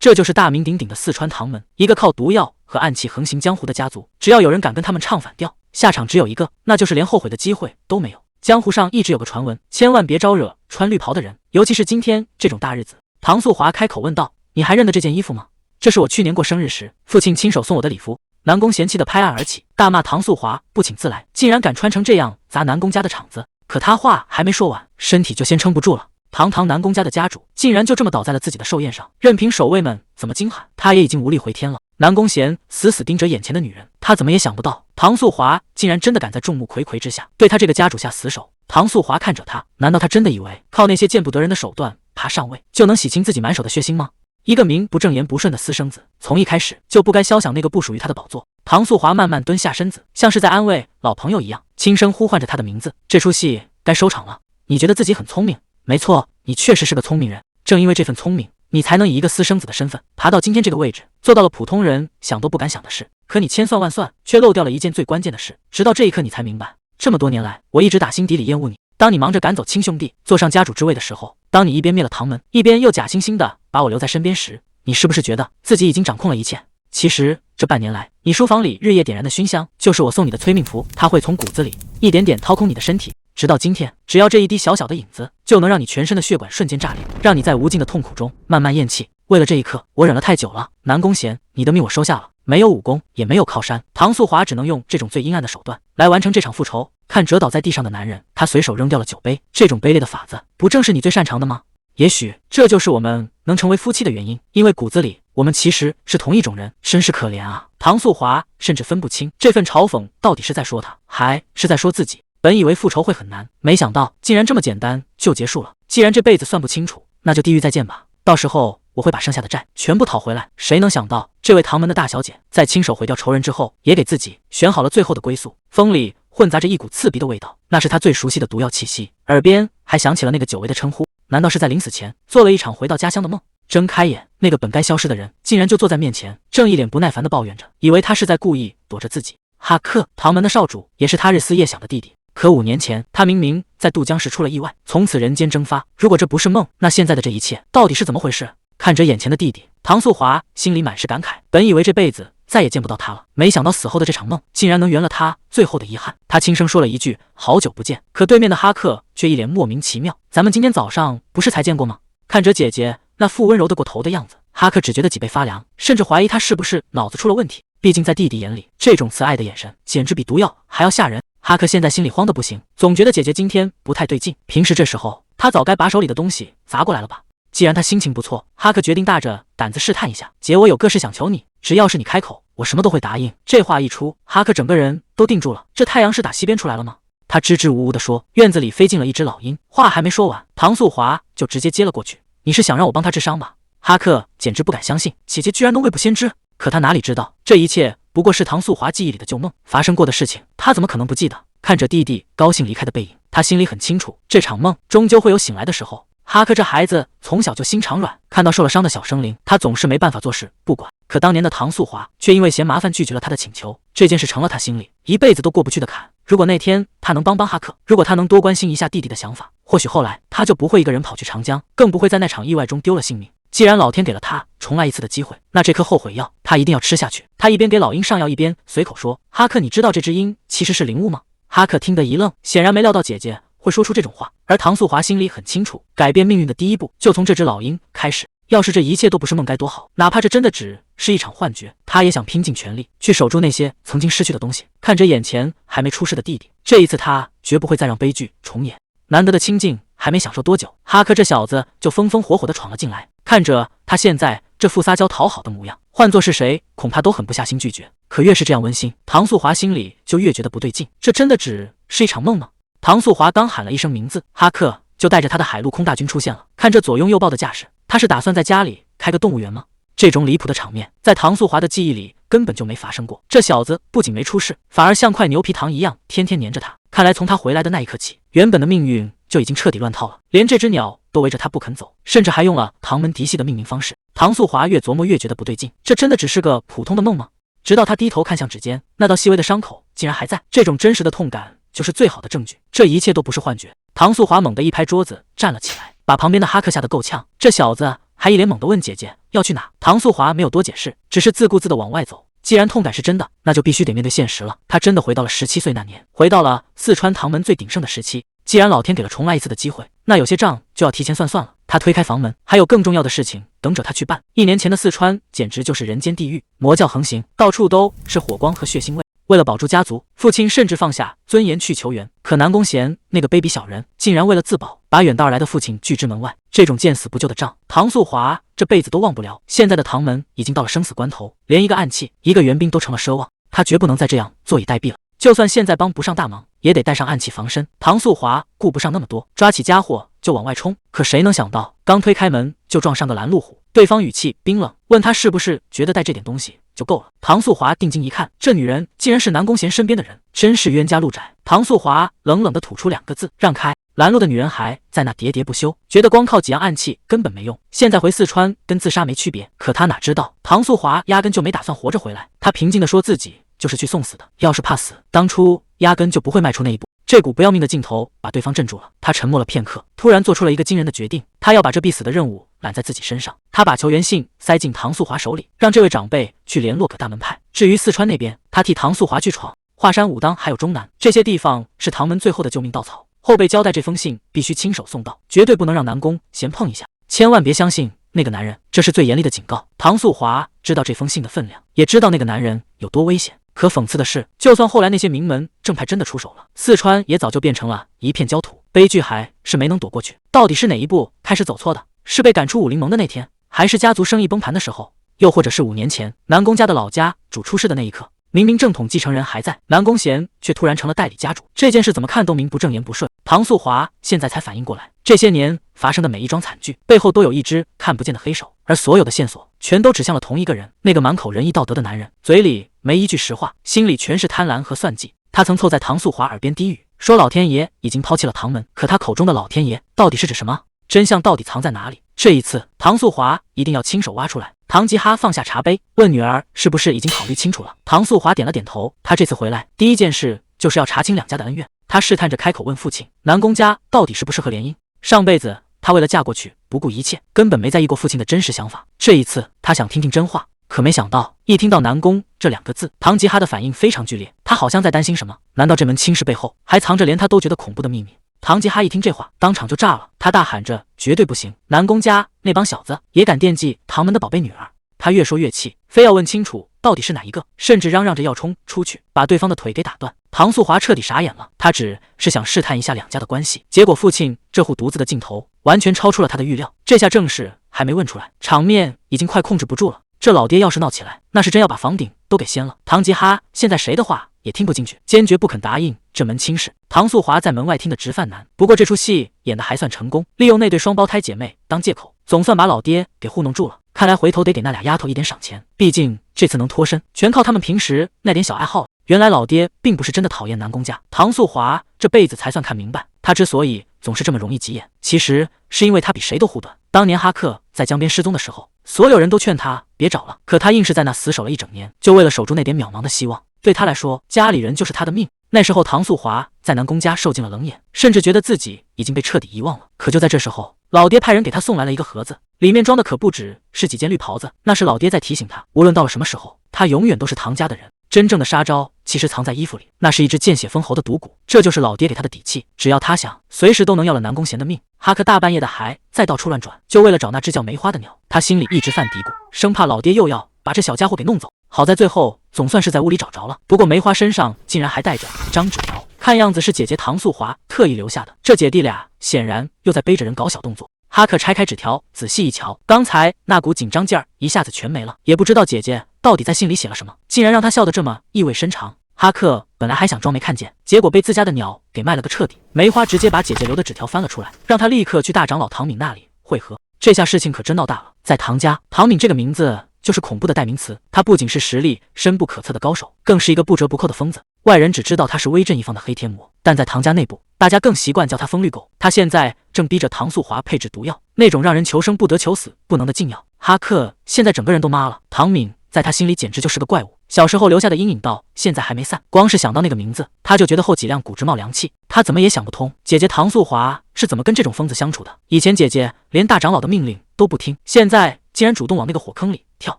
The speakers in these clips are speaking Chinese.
这就是大名鼎鼎的四川唐门，一个靠毒药和暗器横行江湖的家族。只要有人敢跟他们唱反调，下场只有一个，那就是连后悔的机会都没有。江湖上一直有个传闻，千万别招惹穿绿袍的人，尤其是今天这种大日子。唐素华开口问道：“你还认得这件衣服吗？这是我去年过生日时父亲亲手送我的礼服。”南宫嫌弃的拍案而起，大骂唐素华不请自来，竟然敢穿成这样砸南宫家的场子。可他话还没说完，身体就先撑不住了。堂堂南宫家的家主，竟然就这么倒在了自己的寿宴上，任凭守卫们怎么惊喊，他也已经无力回天了。南宫贤死死盯着眼前的女人，他怎么也想不到，唐素华竟然真的敢在众目睽睽之下对他这个家主下死手。唐素华看着他，难道他真的以为靠那些见不得人的手段爬上位，就能洗清自己满手的血腥吗？一个名不正言不顺的私生子，从一开始就不该肖想那个不属于他的宝座。唐素华慢慢蹲下身子，像是在安慰老朋友一样，轻声呼唤着他的名字。这出戏该收场了。你觉得自己很聪明，没错，你确实是个聪明人。正因为这份聪明，你才能以一个私生子的身份爬到今天这个位置，做到了普通人想都不敢想的事。可你千算万算，却漏掉了一件最关键的事。直到这一刻，你才明白，这么多年来，我一直打心底里厌恶你。当你忙着赶走亲兄弟，坐上家主之位的时候，当你一边灭了唐门，一边又假惺惺的把我留在身边时，你是不是觉得自己已经掌控了一切？其实这半年来，你书房里日夜点燃的熏香，就是我送你的催命符，它会从骨子里一点点掏空你的身体，直到今天，只要这一滴小小的影子，就能让你全身的血管瞬间炸裂，让你在无尽的痛苦中慢慢咽气。为了这一刻，我忍了太久了。南宫贤，你的命我收下了，没有武功，也没有靠山，唐素华只能用这种最阴暗的手段来完成这场复仇。看折倒在地上的男人，他随手扔掉了酒杯，这种卑劣的法子，不正是你最擅长的吗？也许这就是我们能成为夫妻的原因，因为骨子里我们其实是同一种人，真是可怜啊！唐素华甚至分不清这份嘲讽到底是在说他，还是在说自己。本以为复仇会很难，没想到竟然这么简单就结束了。既然这辈子算不清楚，那就地狱再见吧。到时候我会把剩下的债全部讨回来。谁能想到，这位唐门的大小姐在亲手毁掉仇人之后，也给自己选好了最后的归宿。风里混杂着一股刺鼻的味道，那是他最熟悉的毒药气息，耳边还响起了那个久违的称呼。难道是在临死前做了一场回到家乡的梦？睁开眼，那个本该消失的人竟然就坐在面前，正一脸不耐烦地抱怨着，以为他是在故意躲着自己。哈克，唐门的少主，也是他日思夜想的弟弟。可5年前，他明明在渡江时出了意外，从此人间蒸发。如果这不是梦，那现在的这一切到底是怎么回事？看着眼前的弟弟，唐素华心里满是感慨。本以为这辈子再也见不到他了，没想到死后的这场梦竟然能圆了他最后的遗憾。他轻声说了一句好久不见，可对面的哈克却一脸莫名其妙，咱们今天早上不是才见过吗？看着姐姐那副温柔的过头的样子，哈克只觉得脊背发凉，甚至怀疑他是不是脑子出了问题。毕竟在弟弟眼里，这种慈爱的眼神简直比毒药还要吓人。哈克现在心里慌得不行，总觉得姐姐今天不太对劲。平时这时候，他早该把手里的东西砸过来了吧。既然他心情不错，哈克决定大着胆子试探一下。姐，我有个事想求你，只要是你开口，我什么都会答应。这话一出，哈克整个人都定住了。这太阳是打西边出来了吗？他支支吾吾地说。院子里飞进了一只老鹰，话还没说完，唐素华就直接接了过去。你是想让我帮他治伤吧？哈克简直不敢相信，姐姐居然能未卜先知。可他哪里知道，这一切不过是唐素华记忆里的旧梦，发生过的事情，他怎么可能不记得？看着弟弟高兴离开的背影，他心里很清楚，这场梦终究会有醒来的时候。哈克这孩子从小就心肠软，看到受了伤的小生灵，他总是没办法做事不管。可当年的唐素华却因为嫌麻烦拒绝了他的请求，这件事成了他心里一辈子都过不去的坎。如果那天他能帮哈克，如果他能多关心一下弟弟的想法，或许后来他就不会一个人跑去长江，更不会在那场意外中丢了性命。既然老天给了他重来一次的机会，那这颗后悔药他一定要吃下去。他一边给老鹰上药，一边随口说：“哈克，你知道这只鹰其实是灵物吗？”哈克听得一愣，显然没料到姐姐会说出这种话。而唐素华心里很清楚，改变命运的第一步就从这只老鹰开始。要是这一切都不是梦该多好，哪怕这真的只是一场幻觉，他也想拼尽全力去守住那些曾经失去的东西。看着眼前还没出事的弟弟，这一次他绝不会再让悲剧重演。难得的清静还没享受多久，哈克这小子就风风火火地闯了进来。看着他现在这副撒娇讨好的模样，换作是谁恐怕都狠不下心拒绝。可越是这样温馨，唐素华心里就越觉得不对劲，这真的只是一场梦吗？唐素华刚喊了一声名字，哈克就带着他的海陆空大军出现了。看这左拥右抱的架势，他是打算在家里开个动物园吗？这种离谱的场面在唐素华的记忆里根本就没发生过。这小子不仅没出事，反而像块牛皮糖一样天天黏着他。看来从他回来的那一刻起，原本的命运就已经彻底乱套了，连这只鸟都围着他不肯走，甚至还用了唐门嫡系的命名方式。唐素华越琢磨越觉得不对劲，这真的只是个普通的梦吗？直到他低头看向指尖，那道细微的伤口竟然还在，这种真实的痛感就是最好的证据，这一切都不是幻觉。唐素华猛地一拍桌子站了起来，把旁边的哈克吓得够呛。这小子还一脸懵地问姐姐要去哪。唐素华没有多解释，只是自顾自地往外走。既然痛感是真的，那就必须得面对现实了。他真的回到了17岁那年，回到了四川唐门最鼎盛的时期。既然老天给了重来一次的机会，那有些账就要提前算了。他推开房门，还有更重要的事情等着他去办。1年前的四川简直就是人间地狱，魔教横行，到处都是火光和血腥味。为了保住家族，父亲甚至放下尊严去求援。可南宫贤那个卑鄙小人，竟然为了自保，把远道而来的父亲拒之门外。这种见死不救的账，唐素华这辈子都忘不了。现在的唐门已经到了生死关头，连一个暗器、一个援兵都成了奢望，他绝不能再这样坐以待毙了。就算现在帮不上大忙，也得带上暗器防身。唐素华顾不上那么多，抓起家伙就往外冲。可谁能想到，刚推开门就撞上个拦路虎。对方语气冰冷，问他是不是觉得带这点东西就够了。唐素华定睛一看，这女人竟然是南宫贤身边的人，真是冤家路窄。唐素华冷冷地吐出2个字：让开。拦路的女人还在那喋喋不休，觉得光靠几样暗器根本没用，现在回四川跟自杀没区别。可他哪知道，唐素华压根就没打算活着回来。他平静地说自己就是去送死的，要是怕死，当初压根就不会迈出那一步。这股不要命的劲头把对方镇住了，他沉默了片刻，突然做出了一个惊人的决定，他要把这必死的任务揽在自己身上。他把求援信塞进唐素华手里，让这位长辈去联络葛大门派。至于四川那边，他替唐素华去闯华山、武当还有中南这些地方，是唐门最后的救命稻草。后辈交代这封信必须亲手送到，绝对不能让南宫贤碰一下，千万别相信那个男人，这是最严厉的警告。唐素华知道这封信的分量，也知道那个男人有多危险。可讽刺的是，就算后来那些名门正派真的出手了，四川也早就变成了一片焦土，悲剧还是没能躲过去。到底是哪一步开始走错的？是被赶出武林盟的那天，还是家族生意崩盘的时候，又或者是5年前南宫家的老家主出事的那一刻？明明正统继承人还在，南宫贤却突然成了代理家主，这件事怎么看都名不正言不顺。唐素华现在才反应过来，这些年发生的每一桩惨剧背后都有一只看不见的黑手，而所有的线索全都指向了同一个人，那个满口仁义道德的男人，嘴里没一句实话，心里全是贪婪和算计。他曾凑在唐素华耳边低语，说老天爷已经抛弃了唐门，可他口中的老天爷到底是指什么？真相到底藏在哪里？这一次唐素华一定要亲手挖出来。唐吉哈放下茶杯，问女儿是不是已经考虑清楚了。唐素华点了点头，他这次回来第一件事就是要查清2家的恩怨。他试探着开口问父亲，南宫家到底适不适合联姻？上辈子他为了嫁过去不顾一切，根本没在意过父亲的真实想法。这一次他想听听真话，可没想到一听到南宫这2个字，唐吉哈的反应非常剧烈，他好像在担心什么。难道这门亲事背后还藏着连他都觉得恐怖的秘密？唐吉哈一听这话，当场就炸了，他大喊着绝对不行，南宫家那帮小子也敢惦记唐门的宝贝女儿。他越说越气，非要问清楚到底是哪一个，甚至嚷嚷着要冲出去把对方的腿给打断。唐素华彻底傻眼了，他只是想试探一下2家的关系，结果父亲这护犊子的劲头完全超出了他的预料。这下正事还没问出来，场面已经快控制不住了。这老爹要是闹起来，那是真要把房顶都给掀了。唐吉哈现在谁的话也听不进去，坚决不肯答应这门亲事。唐素华在门外听得直犯难，不过这出戏演得还算成功，利用那对双胞胎姐妹当借口，总算把老爹给糊弄住了。看来回头得给那俩丫头一点赏钱，毕竟这次能脱身，全靠他们平时那点小爱好了。原来老爹并不是真的讨厌南宫家，唐素华这辈子才算看明白，他之所以总是这么容易急眼，其实是因为他比谁都护短。当年哈克在江边失踪的时候，所有人都劝他别找了，可他硬是在那死守了1整年，就为了守住那点渺茫的希望。对他来说，家里人就是他的命。那时候唐素华在南宫家受尽了冷眼，甚至觉得自己已经被彻底遗忘了。可就在这时候，老爹派人给他送来了一个盒子，里面装的可不只是几件绿袍子，那是老爹在提醒他，无论到了什么时候，他永远都是唐家的人。真正的杀招其实藏在衣服里，那是一只见血封喉的毒蛊，这就是老爹给他的底气。只要他想，随时都能要了南宫贤的命。哈克大半夜的还在到处乱转，就为了找那只叫梅花的鸟。他心里一直犯嘀咕，生怕老爹又要把这小家伙给弄走。好在最后总算是在屋里找着了，不过梅花身上竟然还带着一张纸条，看样子是姐姐唐素华特意留下的。这姐弟俩显然又在背着人搞小动作。哈克拆开纸条，仔细一瞧，刚才那股紧张劲儿一下子全没了。也不知道姐姐到底在信里写了什么，竟然让他笑得这么意味深长。哈克本来还想装没看见，结果被自家的鸟给卖了个彻底。梅花直接把姐姐留的纸条翻了出来，让他立刻去大长老唐敏那里会合。这下事情可真闹大了。在唐家，唐敏这个名字就是恐怖的代名词，他不仅是实力深不可测的高手，更是一个不折不扣的疯子。外人只知道他是威震一方的黑天魔，但在唐家内部，大家更习惯叫他疯绿狗。他现在正逼着唐素华配置毒药，那种让人求生不得求死不能的禁药。哈克现在整个人都麻了，唐敏在他心里简直就是个怪物。小时候留下的阴影到现在还没散，光是想到那个名字，他就觉得后脊梁骨直冒凉气。他怎么也想不通，姐姐唐素华是怎么跟这种疯子相处的。以前姐姐连大长老的命令都不听，现在竟然主动往那个火坑里跳，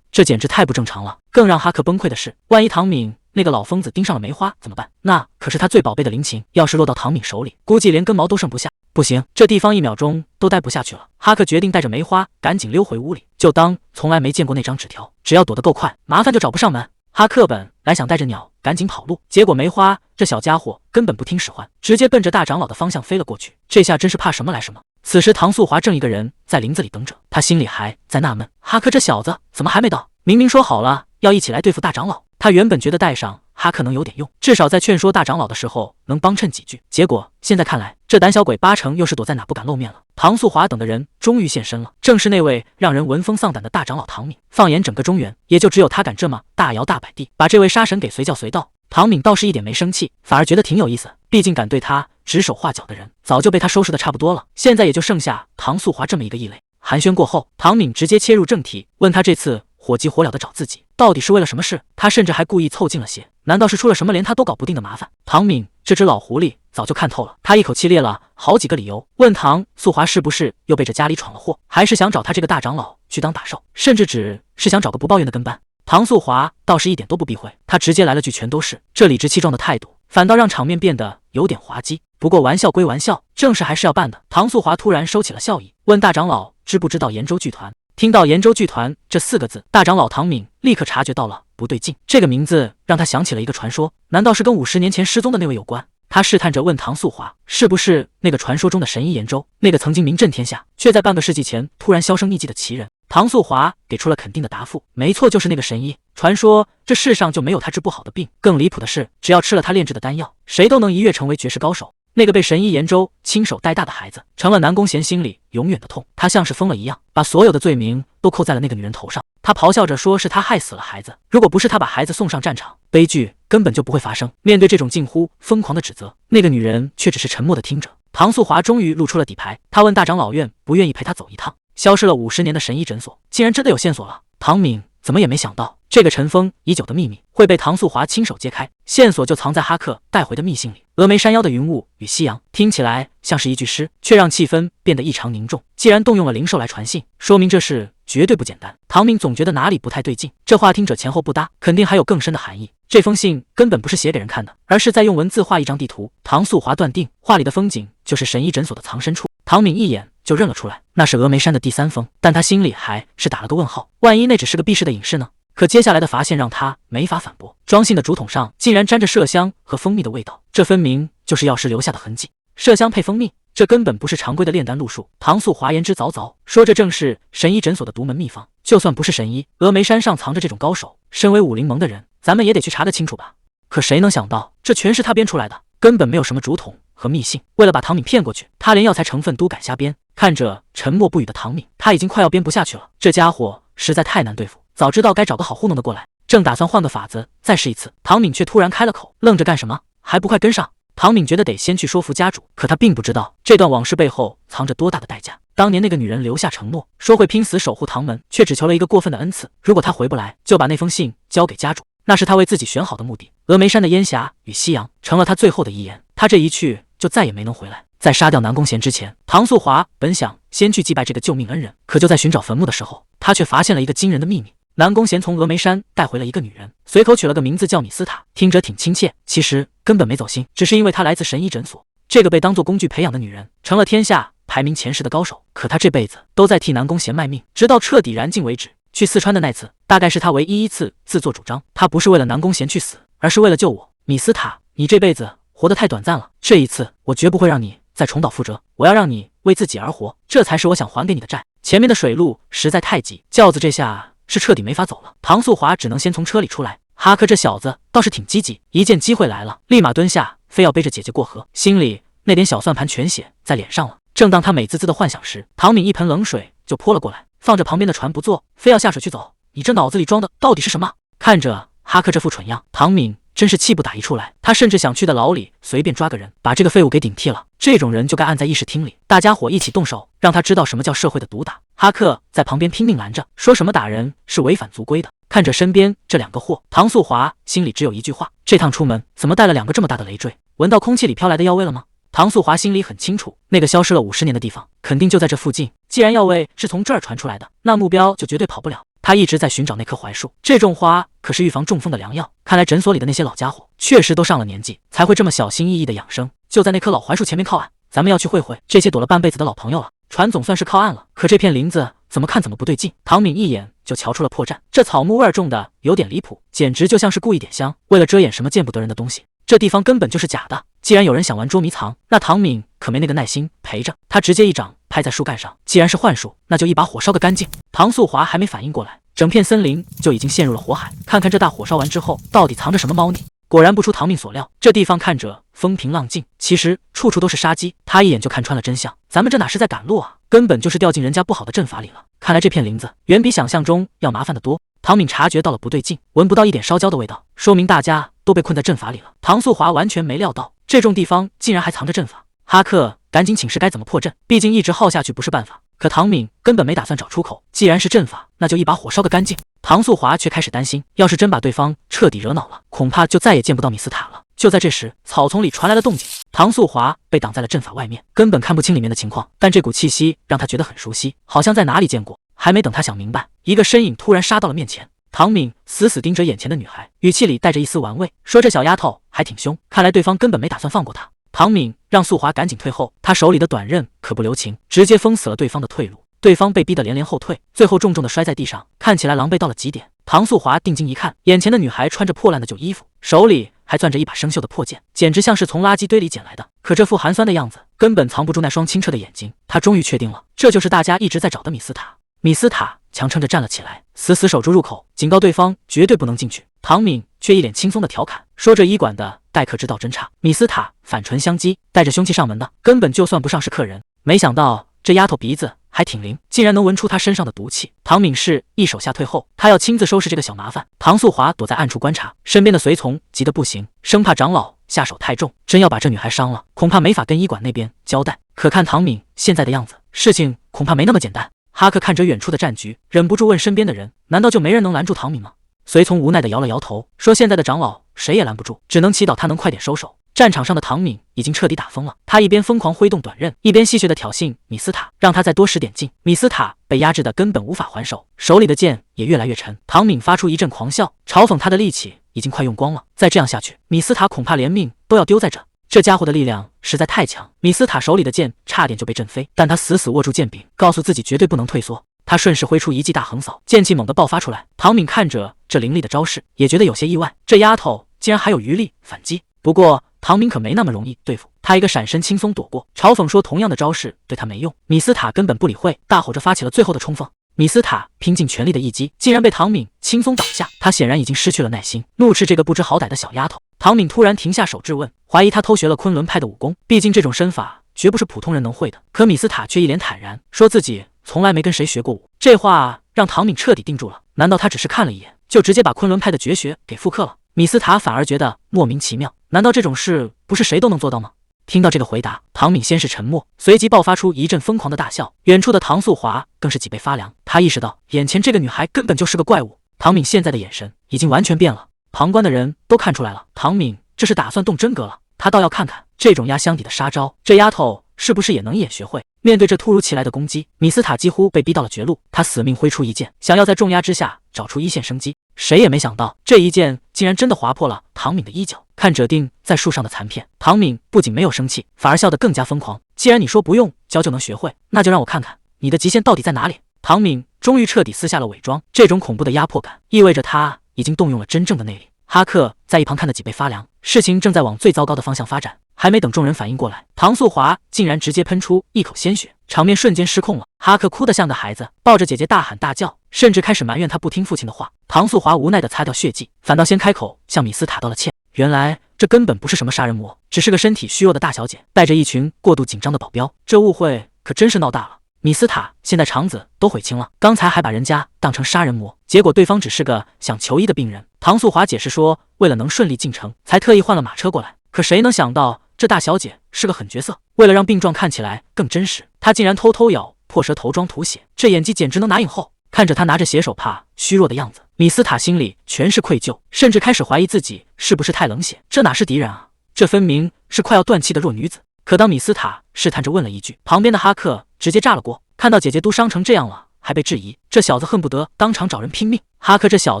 这简直太不正常了。更让哈克崩溃的是，万一唐敏那个老疯子盯上了梅花怎么办？那可是他最宝贝的灵琴，要是落到唐敏手里，估计连根毛都剩不下。不行，这地方1秒钟都待不下去了。哈克决定带着梅花赶紧溜回屋里，就当从来没见过那张纸条，只要躲得够快，麻烦就找不上门。哈克本来想带着鸟赶紧跑路，结果梅花这小家伙根本不听使唤，直接奔着大长老的方向飞了过去。这下真是怕什么来什么。此时唐素华正一个人在林子里等着，他心里还在纳闷，哈克这小子怎么还没到？明明说好了要一起来对付大长老。他原本觉得带上哈克能有点用，至少在劝说大长老的时候能帮衬几句，结果现在看来，这胆小鬼8成又是躲在哪不敢露面了。唐素华等的人终于现身了，正是那位让人闻风丧胆的大长老唐敏。放眼整个中原，也就只有他敢这么大摇大摆地把这位杀神给随叫随到。唐敏倒是一点没生气，反而觉得挺有意思，毕竟敢对他指手画脚的人早就被他收拾的差不多了，现在也就剩下唐素华这么一个异类。寒暄过后，唐敏直接切入正题，问他这次火急火燎的找自己到底是为了什么事。他甚至还故意凑近了些，难道是出了什么连他都搞不定的麻烦？唐敏这只老狐狸早就看透了，他一口气列了好几个理由，问唐素华是不是又被这家里闯了祸，还是想找他这个大长老去当打手，甚至只是想找个不抱怨的跟班。唐素华倒是一点都不避讳，他直接来了句全都是，这理直气壮的态度反倒让场面变得有点滑稽。不过玩笑归玩笑，正事还是要办的。唐素华突然收起了笑意，问大长老知不知道延州剧团。听到延州剧团这4个字，大长老唐敏立刻察觉到了不对劲，这个名字让他想起了一个传说，难道是跟50年前失踪的那位有关？他试探着问唐素华，是不是那个传说中的神医延州，那个曾经名震天下，却在半个世纪前突然销声匿迹的奇人？唐素华给出了肯定的答复，没错，就是那个神医。传说这世上就没有他治不好的病，更离谱的是，只要吃了他炼制的丹药，谁都能一跃成为绝世高手。那个被神医延州亲手带大的孩子，成了南宫贤心里永远的痛。他像是疯了一样，把所有的罪名都扣在了那个女人头上。他咆哮着说是他害死了孩子，如果不是他把孩子送上战场，悲剧根本就不会发生。面对这种近乎疯狂的指责，那个女人却只是沉默的听着。唐素华终于露出了底牌，他问大长老愿不愿意陪他走一趟消失了50年的神医诊所，竟然真的有线索了。唐敏怎么也没想到，这个尘封已久的秘密会被唐素华亲手揭开，线索就藏在哈克带回的密信里。峨眉山腰的云雾与夕阳，听起来像是一句诗，却让气氛变得异常凝重。既然动用了灵兽来传信，说明这事绝对不简单。唐敏总觉得哪里不太对劲，这话听者前后不搭，肯定还有更深的含义。这封信根本不是写给人看的，而是在用文字画一张地图。唐素华断定，画里的风景就是神医诊所的藏身处。唐敏一眼就认了出来，那是峨眉山的第3峰，但他心里还是打了个问号，万一那只是个避世的隐士呢？可接下来的罚线让他没法反驳，装信的竹筒上竟然沾着麝香和蜂蜜的味道，这分明就是药师留下的痕迹。麝香配蜂蜜，这根本不是常规的炼丹路数。唐素华言之凿凿，说这正是神医诊所的独门秘方。就算不是神医，峨眉山上藏着这种高手，身为武林盟的人，咱们也得去查个清楚吧。可谁能想到，这全是他编出来的，根本没有什么竹筒和密信。为了把唐敏骗过去，他连药材成分都敢瞎编。看着沉默不语的唐敏，他已经快要编不下去了。这家伙实在太难对付，早知道该找个好糊弄的过来。正打算换个法子再试一次，唐敏却突然开了口，愣着干什么？还不快跟上！唐敏觉得得先去说服家主，可他并不知道这段往事背后藏着多大的代价。当年那个女人留下承诺，说会拼死守护唐门，却只求了一个过分的恩赐，如果他回不来，就把那封信交给家主，那是他为自己选好的目的。峨眉山的烟霞与夕阳成了他最后的遗言，他这一去就再也没能回来。在杀掉南宫贤之前，唐素华本想先去祭拜这个救命恩人，可就在寻找坟墓的时候，他却发现了一个惊人的秘密。南宫贤从峨眉山带回了一个女人，随口取了个名字叫米斯塔，听着挺亲切，其实根本没走心，只是因为她来自神医诊所。这个被当作工具培养的女人，成了天下排名前10的高手，可她这辈子都在替南宫贤卖命，直到彻底燃尽为止。去四川的那次，大概是她唯一一次自作主张，她不是为了南宫贤去死，而是为了救我。米斯塔，你这辈子活得太短暂了，这一次我绝不会让你再重蹈覆辙，我要让你为自己而活，这才是我想还给你的债。前面的水路实在太急，轿子这下是彻底没法走了。唐素华只能先从车里出来。哈克这小子倒是挺积极，一见机会来了，立马蹲下，非要背着姐姐过河，心里那点小算盘全写在脸上了。正当他美滋滋的幻想时，唐敏一盆冷水就泼了过来，放着旁边的船不坐，非要下水去走，你这脑子里装的到底是什么？看着哈克这副蠢样，唐敏真是气不打一处来，他甚至想去的牢里随便抓个人，把这个废物给顶替了。这种人就该按在议事厅里，大家伙一起动手，让他知道什么叫社会的毒打。哈克在旁边拼命拦着，说什么打人是违反族规的。看着身边这2个货，唐素华心里只有一句话：这趟出门怎么带了2个这么大的累赘？闻到空气里飘来的药味了吗？唐素华心里很清楚，那个消失了50年的地方肯定就在这附近。既然药味是从这儿传出来的，那目标就绝对跑不了。他一直在寻找那棵槐树，这种花可是预防中风的良药。看来诊所里的那些老家伙确实都上了年纪，才会这么小心翼翼的养生。就在那棵老槐树前面靠岸，咱们要去会会这些躲了半辈子的老朋友了。船总算是靠岸了，可这片林子怎么看怎么不对劲。唐敏一眼就瞧出了破绽，这草木味种的有点离谱，简直就像是故意点香，为了遮掩什么见不得人的东西。这地方根本就是假的。既然有人想玩捉迷藏，那唐敏可没那个耐心陪着。他直接一掌拍在树干上，既然是幻术，那就一把火烧个干净。唐素华还没反应过来，整片森林就已经陷入了火海。看看这大火烧完之后，到底藏着什么猫腻？果然不出唐敏所料，这地方看着风平浪静，其实处处都是杀机。他一眼就看穿了真相，咱们这哪是在赶路啊，根本就是掉进人家不好的阵法里了。看来这片林子远比想象中要麻烦得多。唐敏察觉到了不对劲，闻不到一点烧焦的味道，说明大家都被困在阵法里了。唐素华完全没料到这种地方竟然还藏着阵法。哈克赶紧请示该怎么破阵，毕竟一直耗下去不是办法。可唐敏根本没打算找出口，既然是阵法，那就一把火烧个干净。唐素华却开始担心，要是真把对方彻底惹恼了，恐怕就再也见不到米斯塔了。就在这时，草丛里传来了动静，唐素华被挡在了阵法外面，根本看不清里面的情况，但这股气息让他觉得很熟悉，好像在哪里见过。还没等他想明白，一个身影突然杀到了面前。唐敏死死盯着眼前的女孩，语气里带着一丝玩味，说：“这小丫头还挺凶。”看来对方根本没打算放过她。唐敏让素华赶紧退后，他手里的短刃可不留情，直接封死了对方的退路。对方被逼得连连后退，最后重重的摔在地上，看起来狼狈到了极点。唐素华定睛一看，眼前的女孩穿着破烂的旧衣服，手里还攥着一把生锈的破剑，简直像是从垃圾堆里捡来的。可这副寒酸的样子，根本藏不住那双清澈的眼睛。他终于确定了，这就是大家一直在找的米斯塔。米斯塔强撑着站了起来，死死守住入口，警告对方绝对不能进去。唐敏却一脸轻松的调侃说：“这医馆的待客之道真差。”米斯塔反唇相讥，带着凶器上门的，根本就算不上是客人。没想到这丫头鼻子还挺灵，竟然能闻出他身上的毒气。唐敏是一手下退后，他要亲自收拾这个小麻烦。唐素华躲在暗处观察，身边的随从急得不行，生怕长老下手太重，真要把这女孩伤了，恐怕没法跟医馆那边交代。可看唐敏现在的样子，事情恐怕没那么简单。哈克看着远处的战局，忍不住问身边的人：“难道就没人能拦住唐敏吗？”随从无奈地摇了摇头，说：“现在的长老谁也拦不住，只能祈祷他能快点收手。”战场上的唐敏已经彻底打疯了，他一边疯狂挥动短刃，一边戏谑地挑衅米斯塔，让他再多使点劲。米斯塔被压制得根本无法还手，手里的剑也越来越沉。唐敏发出一阵狂笑，嘲讽他的力气已经快用光了，再这样下去，米斯塔恐怕连命都要丢在这。这家伙的力量实在太强，米斯塔手里的剑差点就被震飞，但他死死握住剑柄，告诉自己绝对不能退缩。他顺势挥出一记大横扫，剑气猛地爆发出来。唐敏看着这凌厉的招式，也觉得有些意外，这丫头竟然还有余力反击。不过唐敏可没那么容易对付，他一个闪身轻松躲过，嘲讽说同样的招式对他没用。米斯塔根本不理会，大吼着发起了最后的冲锋。米斯塔拼尽全力的一击，竟然被唐敏轻松挡下。他显然已经失去了耐心，怒斥这个不知好歹的小丫头。唐敏突然停下手质问，怀疑他偷学了昆仑派的武功，毕竟这种身法绝不是普通人能会的。可米斯塔却一脸坦然，说自己从来没跟谁学过武。这话让唐敏彻底定住了，难道他只是看了一眼，就直接把昆仑派的绝学给复刻了？米斯塔反而觉得莫名其妙，难道这种事不是谁都能做到吗？听到这个回答，唐敏先是沉默，随即爆发出一阵疯狂的大笑。远处的唐素华更是脊背发凉，他意识到眼前这个女孩根本就是个怪物。唐敏现在的眼神已经完全变了，旁观的人都看出来了，唐敏这是打算动真格了。他倒要看看这种压箱底的杀招，这丫头是不是也能一眼学会？面对这突如其来的攻击，米斯塔几乎被逼到了绝路，他死命挥出一剑，想要在重压之下找出一线生机。谁也没想到，这一剑竟然真的划破了唐敏的衣角。看着钉在树上的残片，唐敏不仅没有生气，反而笑得更加疯狂。既然你说不用教就能学会，那就让我看看你的极限到底在哪里。唐敏终于彻底撕下了伪装，这种恐怖的压迫感意味着他已经动用了真正的内力。哈克在一旁看得脊背发凉，事情正在往最糟糕的方向发展。还没等众人反应过来，唐素华竟然直接喷出一口鲜血，场面瞬间失控了。哈克哭得像个孩子，抱着姐姐大喊大叫，甚至开始埋怨她不听父亲的话。唐素华无奈地擦掉血迹，反倒先开口向米斯塔道了歉。原来这根本不是什么杀人魔，只是个身体虚弱的大小姐，带着一群过度紧张的保镖。这误会可真是闹大了。米斯塔现在肠子都悔青了，刚才还把人家当成杀人魔，结果对方只是个想求医的病人。唐素华解释说，为了能顺利进城，才特意换了马车过来。可谁能想到，这大小姐是个狠角色，为了让病状看起来更真实，她竟然偷偷咬破蛇头装吐血，这演技简直能拿影后。看着她拿着血手帕虚弱的样子，米斯塔心里全是愧疚，甚至开始怀疑自己是不是太冷血。这哪是敌人啊，这分明是快要断气的弱女子。可当米斯塔试探着问了一句，旁边的哈克直接炸了锅。看到姐姐都伤成这样了，还被质疑，这小子恨不得当场找人拼命。哈克这小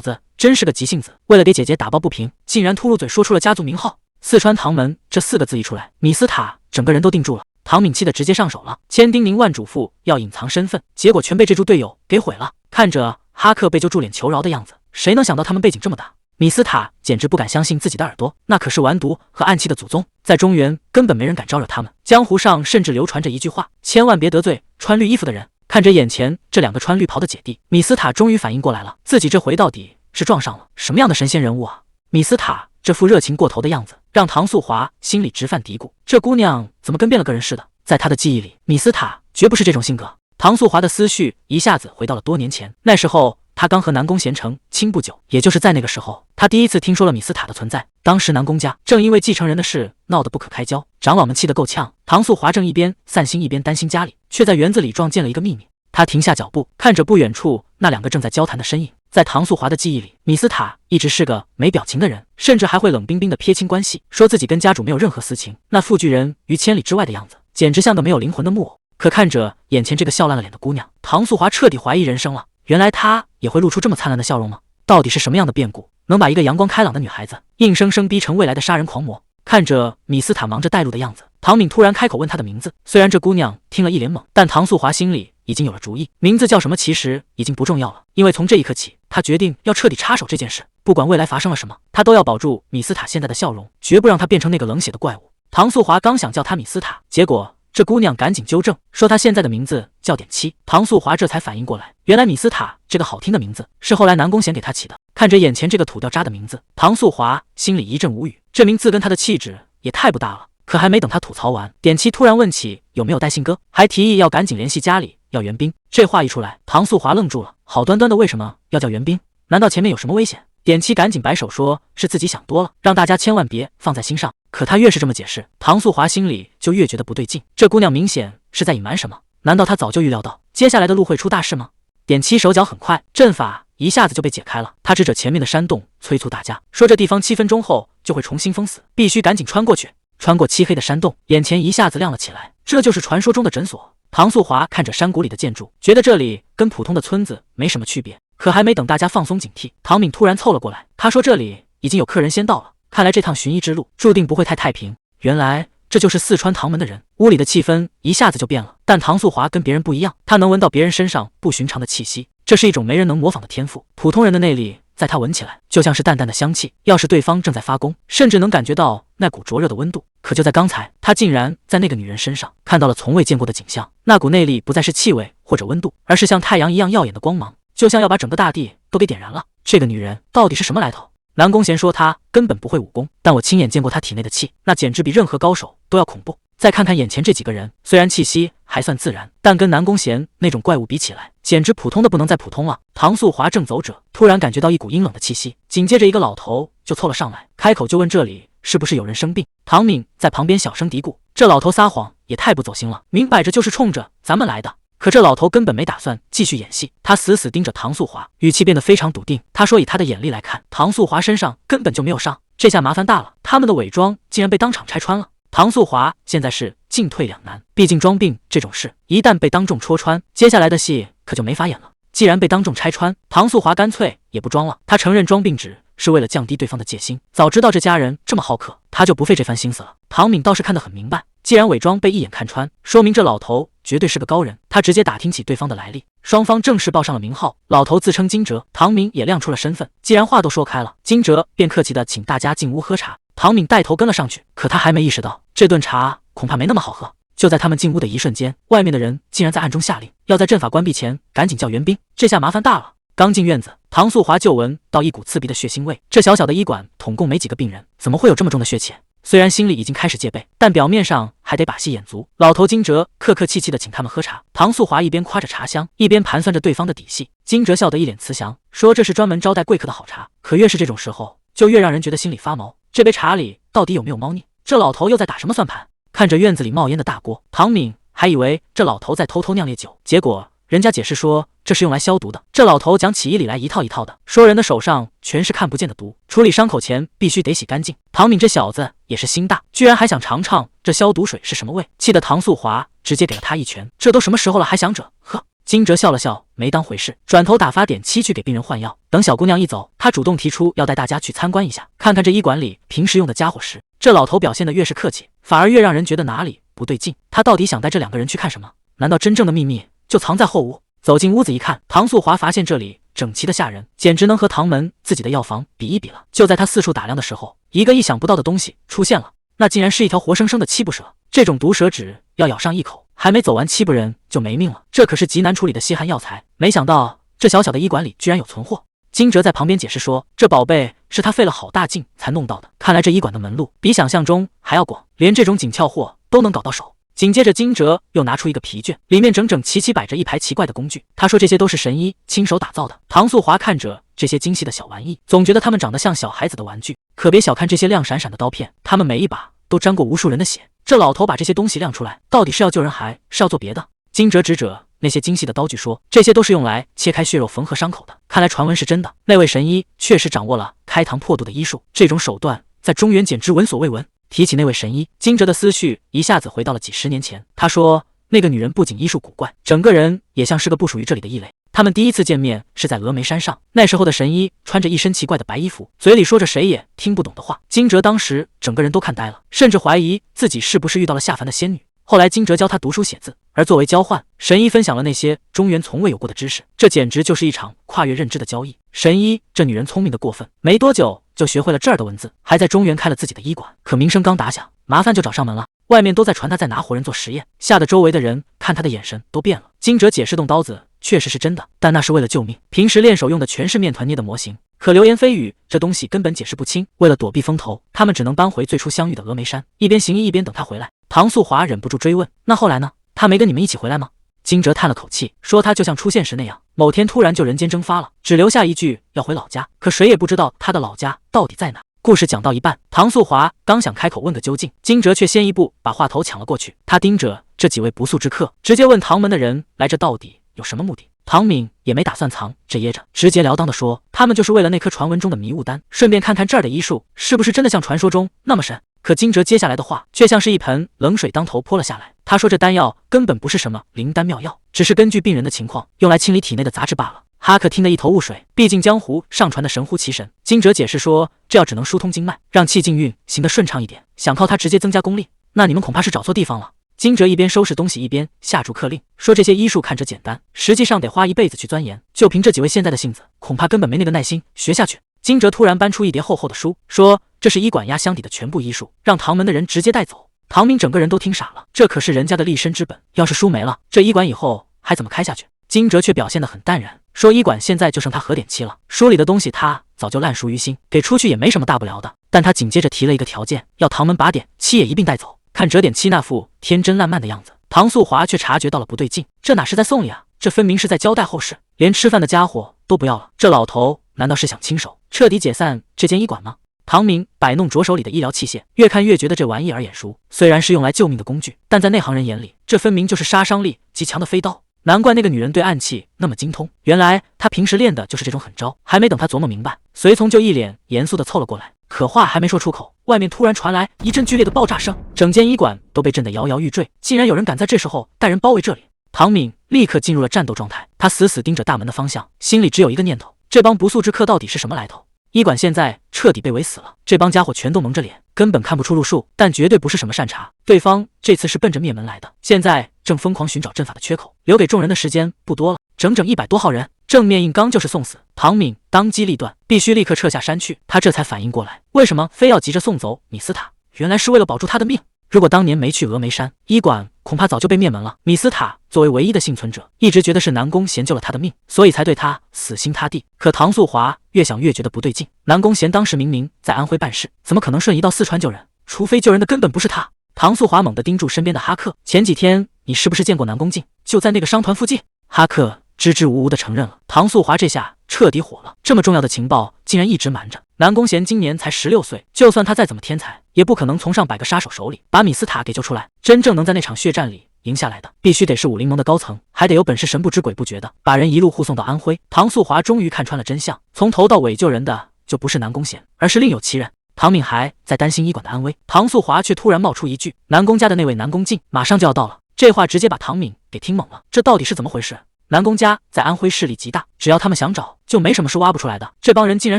子真是个急性子，为了给姐姐打抱不平，竟然秃噜嘴说出了家族名号。四川唐门这4个字一出来，米斯塔整个人都定住了。唐敏气得直接上手了，千叮咛万嘱咐要隐藏身份，结果全被这猪队友给毁了。看着哈克被救助脸求饶的样子，谁能想到他们背景这么大？米斯塔简直不敢相信自己的耳朵，那可是完毒和暗器的祖宗，在中原根本没人敢招惹他们。江湖上甚至流传着一句话，千万别得罪穿绿衣服的人。看着眼前这2个穿绿袍的姐弟，米斯塔终于反应过来了，自己这回到底是撞上了什么样的神仙人物啊？米斯塔这副热情过头的样子，让唐素华心里直犯嘀咕，这姑娘怎么跟变了个人似的？在他的记忆里，米斯塔绝不是这种性格。唐素华的思绪一下子回到了多年前，那时候他刚和南宫贤成亲不久，也就是在那个时候，他第一次听说了米斯塔的存在。当时南宫家正因为继承人的事闹得不可开交，长老们气得够呛。唐素华正一边散心一边担心家里，却在园子里撞见了一个秘密。他停下脚步，看着不远处那2个正在交谈的身影。在唐素华的记忆里，米斯塔一直是个没表情的人，甚至还会冷冰冰的撇清关系，说自己跟家主没有任何私情。那副拒人于千里之外的样子，简直像个没有灵魂的木偶。可看着眼前这个笑烂了脸的姑娘，唐素华彻底怀疑人生了。原来她也会露出这么灿烂的笑容吗？到底是什么样的变故，能把一个阳光开朗的女孩子硬生生逼成未来的杀人狂魔？看着米斯塔忙着带路的样子，唐敏突然开口问她的名字。虽然这姑娘听了一脸懵，但唐素华心里已经有了主意，名字叫什么其实已经不重要了，因为从这一刻起，她决定要彻底插手这件事。不管未来发生了什么，她都要保住米斯塔现在的笑容，绝不让她变成那个冷血的怪物。唐素华刚想叫她米斯塔，结果这姑娘赶紧纠正，说她现在的名字叫点七。唐素华这才反应过来，原来米斯塔这个好听的名字是后来南宫贤给她起的。看着眼前这个土掉渣的名字，唐素华心里一阵无语，这名字跟她的气质也太不搭了。可还没等他吐槽完，点七突然问起有没有带信鸽，还提议要赶紧联系家里要援兵。这话一出来，唐素华愣住了，好端端的为什么要叫援兵？难道前面有什么危险？点七赶紧摆手说是自己想多了，让大家千万别放在心上。可他越是这么解释，唐素华心里就越觉得不对劲，这姑娘明显是在隐瞒什么。难道她早就预料到接下来的路会出大事吗？点七手脚很快，阵法一下子就被解开了。他指着前面的山洞，催促大家说这地方7分钟后就会重新封死，必须赶紧穿过去。穿过漆黑的山洞，眼前一下子亮了起来，这就是传说中的诊所。唐素华看着山谷里的建筑，觉得这里跟普通的村子没什么区别。可还没等大家放松警惕，唐敏突然凑了过来，他说这里已经有客人先到了，看来这趟寻医之路注定不会太平。原来这就是四川唐门的人。屋里的气氛一下子就变了，但唐素华跟别人不一样，他能闻到别人身上不寻常的气息，这是一种没人能模仿的天赋。普通人的内力在他闻起来就像是淡淡的香气，要是对方正在发功，甚至能感觉到那股灼热的温度。可就在刚才，他竟然在那个女人身上看到了从未见过的景象，那股内力不再是气味或者温度，而是像太阳一样耀眼的光芒，就像要把整个大地都给点燃了。这个女人到底是什么来头？南宫贤说她根本不会武功，但我亲眼见过她体内的气，那简直比任何高手都要恐怖。再看看眼前这几个人，虽然气息还算自然，但跟南宫贤那种怪物比起来，简直普通的不能再普通了。唐素华正走着，突然感觉到一股阴冷的气息，紧接着一个老头就凑了上来，开口就问这里是不是有人生病。唐敏在旁边小声嘀咕，这老头撒谎也太不走心了，明摆着就是冲着咱们来的。可这老头根本没打算继续演戏，他死死盯着唐素华，语气变得非常笃定。他说以他的眼力来看，唐素华身上根本就没有伤，这下麻烦大了，他们的伪装竟然被当场拆穿了。唐素华现在是进退两难，毕竟装病这种事一旦被当众戳穿，接下来的戏可就没法演了。既然被当众拆穿，唐素华干脆也不装了，他承认装病只是为了降低对方的戒心。早知道这家人这么好客，他就不费这番心思了。唐敏倒是看得很明白，既然伪装被一眼看穿，说明这老头绝对是个高人。他直接打听起对方的来历，双方正式报上了名号。老头自称金哲，唐敏也亮出了身份。既然话都说开了，金哲便客气地请大家进屋喝茶。唐敏带头跟了上去，可他还没意识到这顿茶恐怕没那么好喝。就在他们进屋的一瞬间，外面的人竟然在暗中下令，要在阵法关闭前赶紧叫援兵。这下麻烦大了。刚进院子，唐素华就闻到一股刺鼻的血腥味。这小小的医馆统共没几个病人，怎么会有这么重的血钱？虽然心里已经开始戒备，但表面上还得把戏演足。老头金哲客客气气地请他们喝茶，唐素华一边夸着茶香，一边盘算着对方的底细。金哲笑得一脸慈祥，说这是专门招待贵客的好茶。可越是这种时候，就越让人觉得心里发毛。这杯茶里到底有没有猫腻？这老头又在打什么算盘？看着院子里冒烟的大锅，唐敏还以为这老头在偷偷酿烈酒，结果人家解释说这是用来消毒的。这老头讲起义理来一套一套的，说人的手上全是看不见的毒，处理伤口前必须得洗干净。唐敏这小子也是心大，居然还想尝尝这消毒水是什么味，气得唐素华直接给了他一拳。这都什么时候了还想着？呵。金哲笑了笑，没当回事，转头打发点七去给病人换药。等小姑娘一走，他主动提出要带大家去参观一下，看看这医馆里平时用的家伙时，这老头表现得越是客气，反而越让人觉得哪里不对劲。他到底想带这两个人去看什么？难道真正的秘密就藏在后屋？走进屋子一看，唐素华发现这里整齐的吓人，简直能和唐门自己的药房比一比了。就在他四处打量的时候，一个意想不到的东西出现了，那竟然是一条活生生的七步蛇。这种毒蛇只要咬上一口，还没走完七步人就没命了，这可是极难处理的稀罕药材。没想到这小小的医馆里居然有存货。金哲在旁边解释说，这宝贝是他费了好大劲才弄到的，看来这医馆的门路比想象中还要广，连这种紧俏货都能搞到手。紧接着金哲又拿出一个皮卷，里面整整齐齐摆着一排奇怪的工具，他说这些都是神医亲手打造的。唐素华看着这些精细的小玩意，总觉得他们长得像小孩子的玩具。可别小看这些亮闪闪的刀片，他们每一把都沾过无数人的血。这老头把这些东西亮出来，到底是要救人还是要做别的？金哲指着那些精细的刀具说，这些都是用来切开血肉缝合伤口的。看来传闻是真的，那位神医确实掌握了开膛破肚的医术，这种手段在中原简直闻所未闻。提起那位神医，金哲的思绪一下子回到了几十年前。他说，那个女人不仅医术古怪，整个人也像是个不属于这里的异类。他们第一次见面是在峨眉山上，那时候的神医穿着一身奇怪的白衣服，嘴里说着谁也听不懂的话。金哲当时整个人都看呆了，甚至怀疑自己是不是遇到了下凡的仙女。后来金哲教他读书写字，而作为交换，神医分享了那些中原从未有过的知识，这简直就是一场跨越认知的交易。神医这女人聪明的过分，没多久就学会了这儿的文字，还在中原开了自己的医馆。可名声刚打响，麻烦就找上门了。外面都在传他在拿活人做实验，吓得周围的人看他的眼神都变了。金哲解释动刀子确实是真的，但那是为了救命，平时练手用的全是面团捏的模型。可流言蜚语这东西根本解释不清，为了躲避风头，他们只能搬回最初相遇的峨眉山，一边行医一边等他回来。唐素华忍不住追问，那后来呢？他没跟你们一起回来吗？金哲叹了口气，说他就像出现时那样，某天突然就人间蒸发了，只留下一句要回老家，可谁也不知道他的老家到底在哪。故事讲到一半，唐素华刚想开口问个究竟，金哲却先一步把话头抢了过去。他盯着这几位不速之客，直接问唐门的人来这到底有什么目的。唐敏也没打算藏着掖着，直截了当的说，他们就是为了那颗传闻中的迷雾丹，顺便看看这儿的医术是不是真的像传说中那么神。可金哲接下来的话却像是一盆冷水当头泼了下来。他说这丹药根本不是什么灵丹妙药，只是根据病人的情况用来清理体内的杂质罢了。哈克听得一头雾水，毕竟江湖上传的神乎其神。金哲解释说，这药只能疏通经脉，让气静运行得顺畅一点，想靠它直接增加功力，那你们恐怕是找错地方了。金哲一边收拾东西一边下逐客令，说这些医术看着简单，实际上得花一辈子去钻研，就凭这几位现在的性子，恐怕根本没那个耐心学下去。金哲突然搬出一叠厚厚的书，说这是医馆压箱底的全部医术，让唐门的人直接带走。唐明整个人都听傻了，这可是人家的立身之本，要是书没了，这医馆以后还怎么开下去？金哲却表现得很淡然，说医馆现在就剩他和点漆了，书里的东西他早就烂熟于心，给出去也没什么大不了的。但他紧接着提了一个条件，要唐门把点漆也一并带走。看折点漆那副天真烂漫的样子，唐素华却察觉到了不对劲，这哪是在送礼啊，这分明是在交代后事，连吃饭的家伙都不要了。这老头难道是想亲手彻底解散这间医馆吗？唐明摆弄着手里的医疗器械，越看越觉得这玩意儿眼熟，虽然是用来救命的工具，但在内行人眼里，这分明就是杀伤力极强的飞刀。难怪那个女人对暗器那么精通，原来她平时练的就是这种狠招。还没等他琢磨明白，随从就一脸严肃地凑了过来。可话还没说出口，外面突然传来一阵剧烈的爆炸声，整间医馆都被震得摇摇欲坠。竟然有人敢在这时候带人包围这里！唐敏立刻进入了战斗状态，他死死盯着大门的方向，心里只有一个念头：这帮不速之客到底是什么来头？医馆现在彻底被围死了，这帮家伙全都蒙着脸，根本看不出路数，但绝对不是什么善茬。对方这次是奔着灭门来的，现在正疯狂寻找阵法的缺口，留给众人的时间不多了，整整100多号人，正面硬刚就是送死。唐敏当机立断，必须立刻撤下山去。他这才反应过来，为什么非要急着送走米斯塔？原来是为了保住他的命。如果当年没去峨眉山，医馆恐怕早就被灭门了。米斯塔作为唯一的幸存者，一直觉得是南宫贤救了他的命，所以才对他死心塌地。可唐素华越想越觉得不对劲，南宫贤当时明明在安徽办事，怎么可能瞬移到四川救人？除非救人的根本不是他。唐素华猛地盯住身边的哈克，前几天你是不是见过南宫静？就在那个商团附近。哈克支支吾吾地承认了。唐素华这下彻底火了，这么重要的情报竟然一直瞒着。南宫贤今年才16岁，就算他再怎么天才，也不可能从上百个杀手手里把米斯塔给救出来。真正能在那场血战里赢下来的，必须得是武林盟的高层，还得有本事神不知鬼不觉的把人一路护送到安徽。唐素华终于看穿了真相，从头到尾救人的就不是南宫贤，而是另有其人。唐敏还在担心医馆的安危，唐素华却突然冒出一句：“南宫家的那位南宫静马上就要到了。”这话直接把唐敏给听懵了，这到底是怎么回事？南宫家在安徽势力极大，只要他们想找，就没什么是挖不出来的。这帮人竟然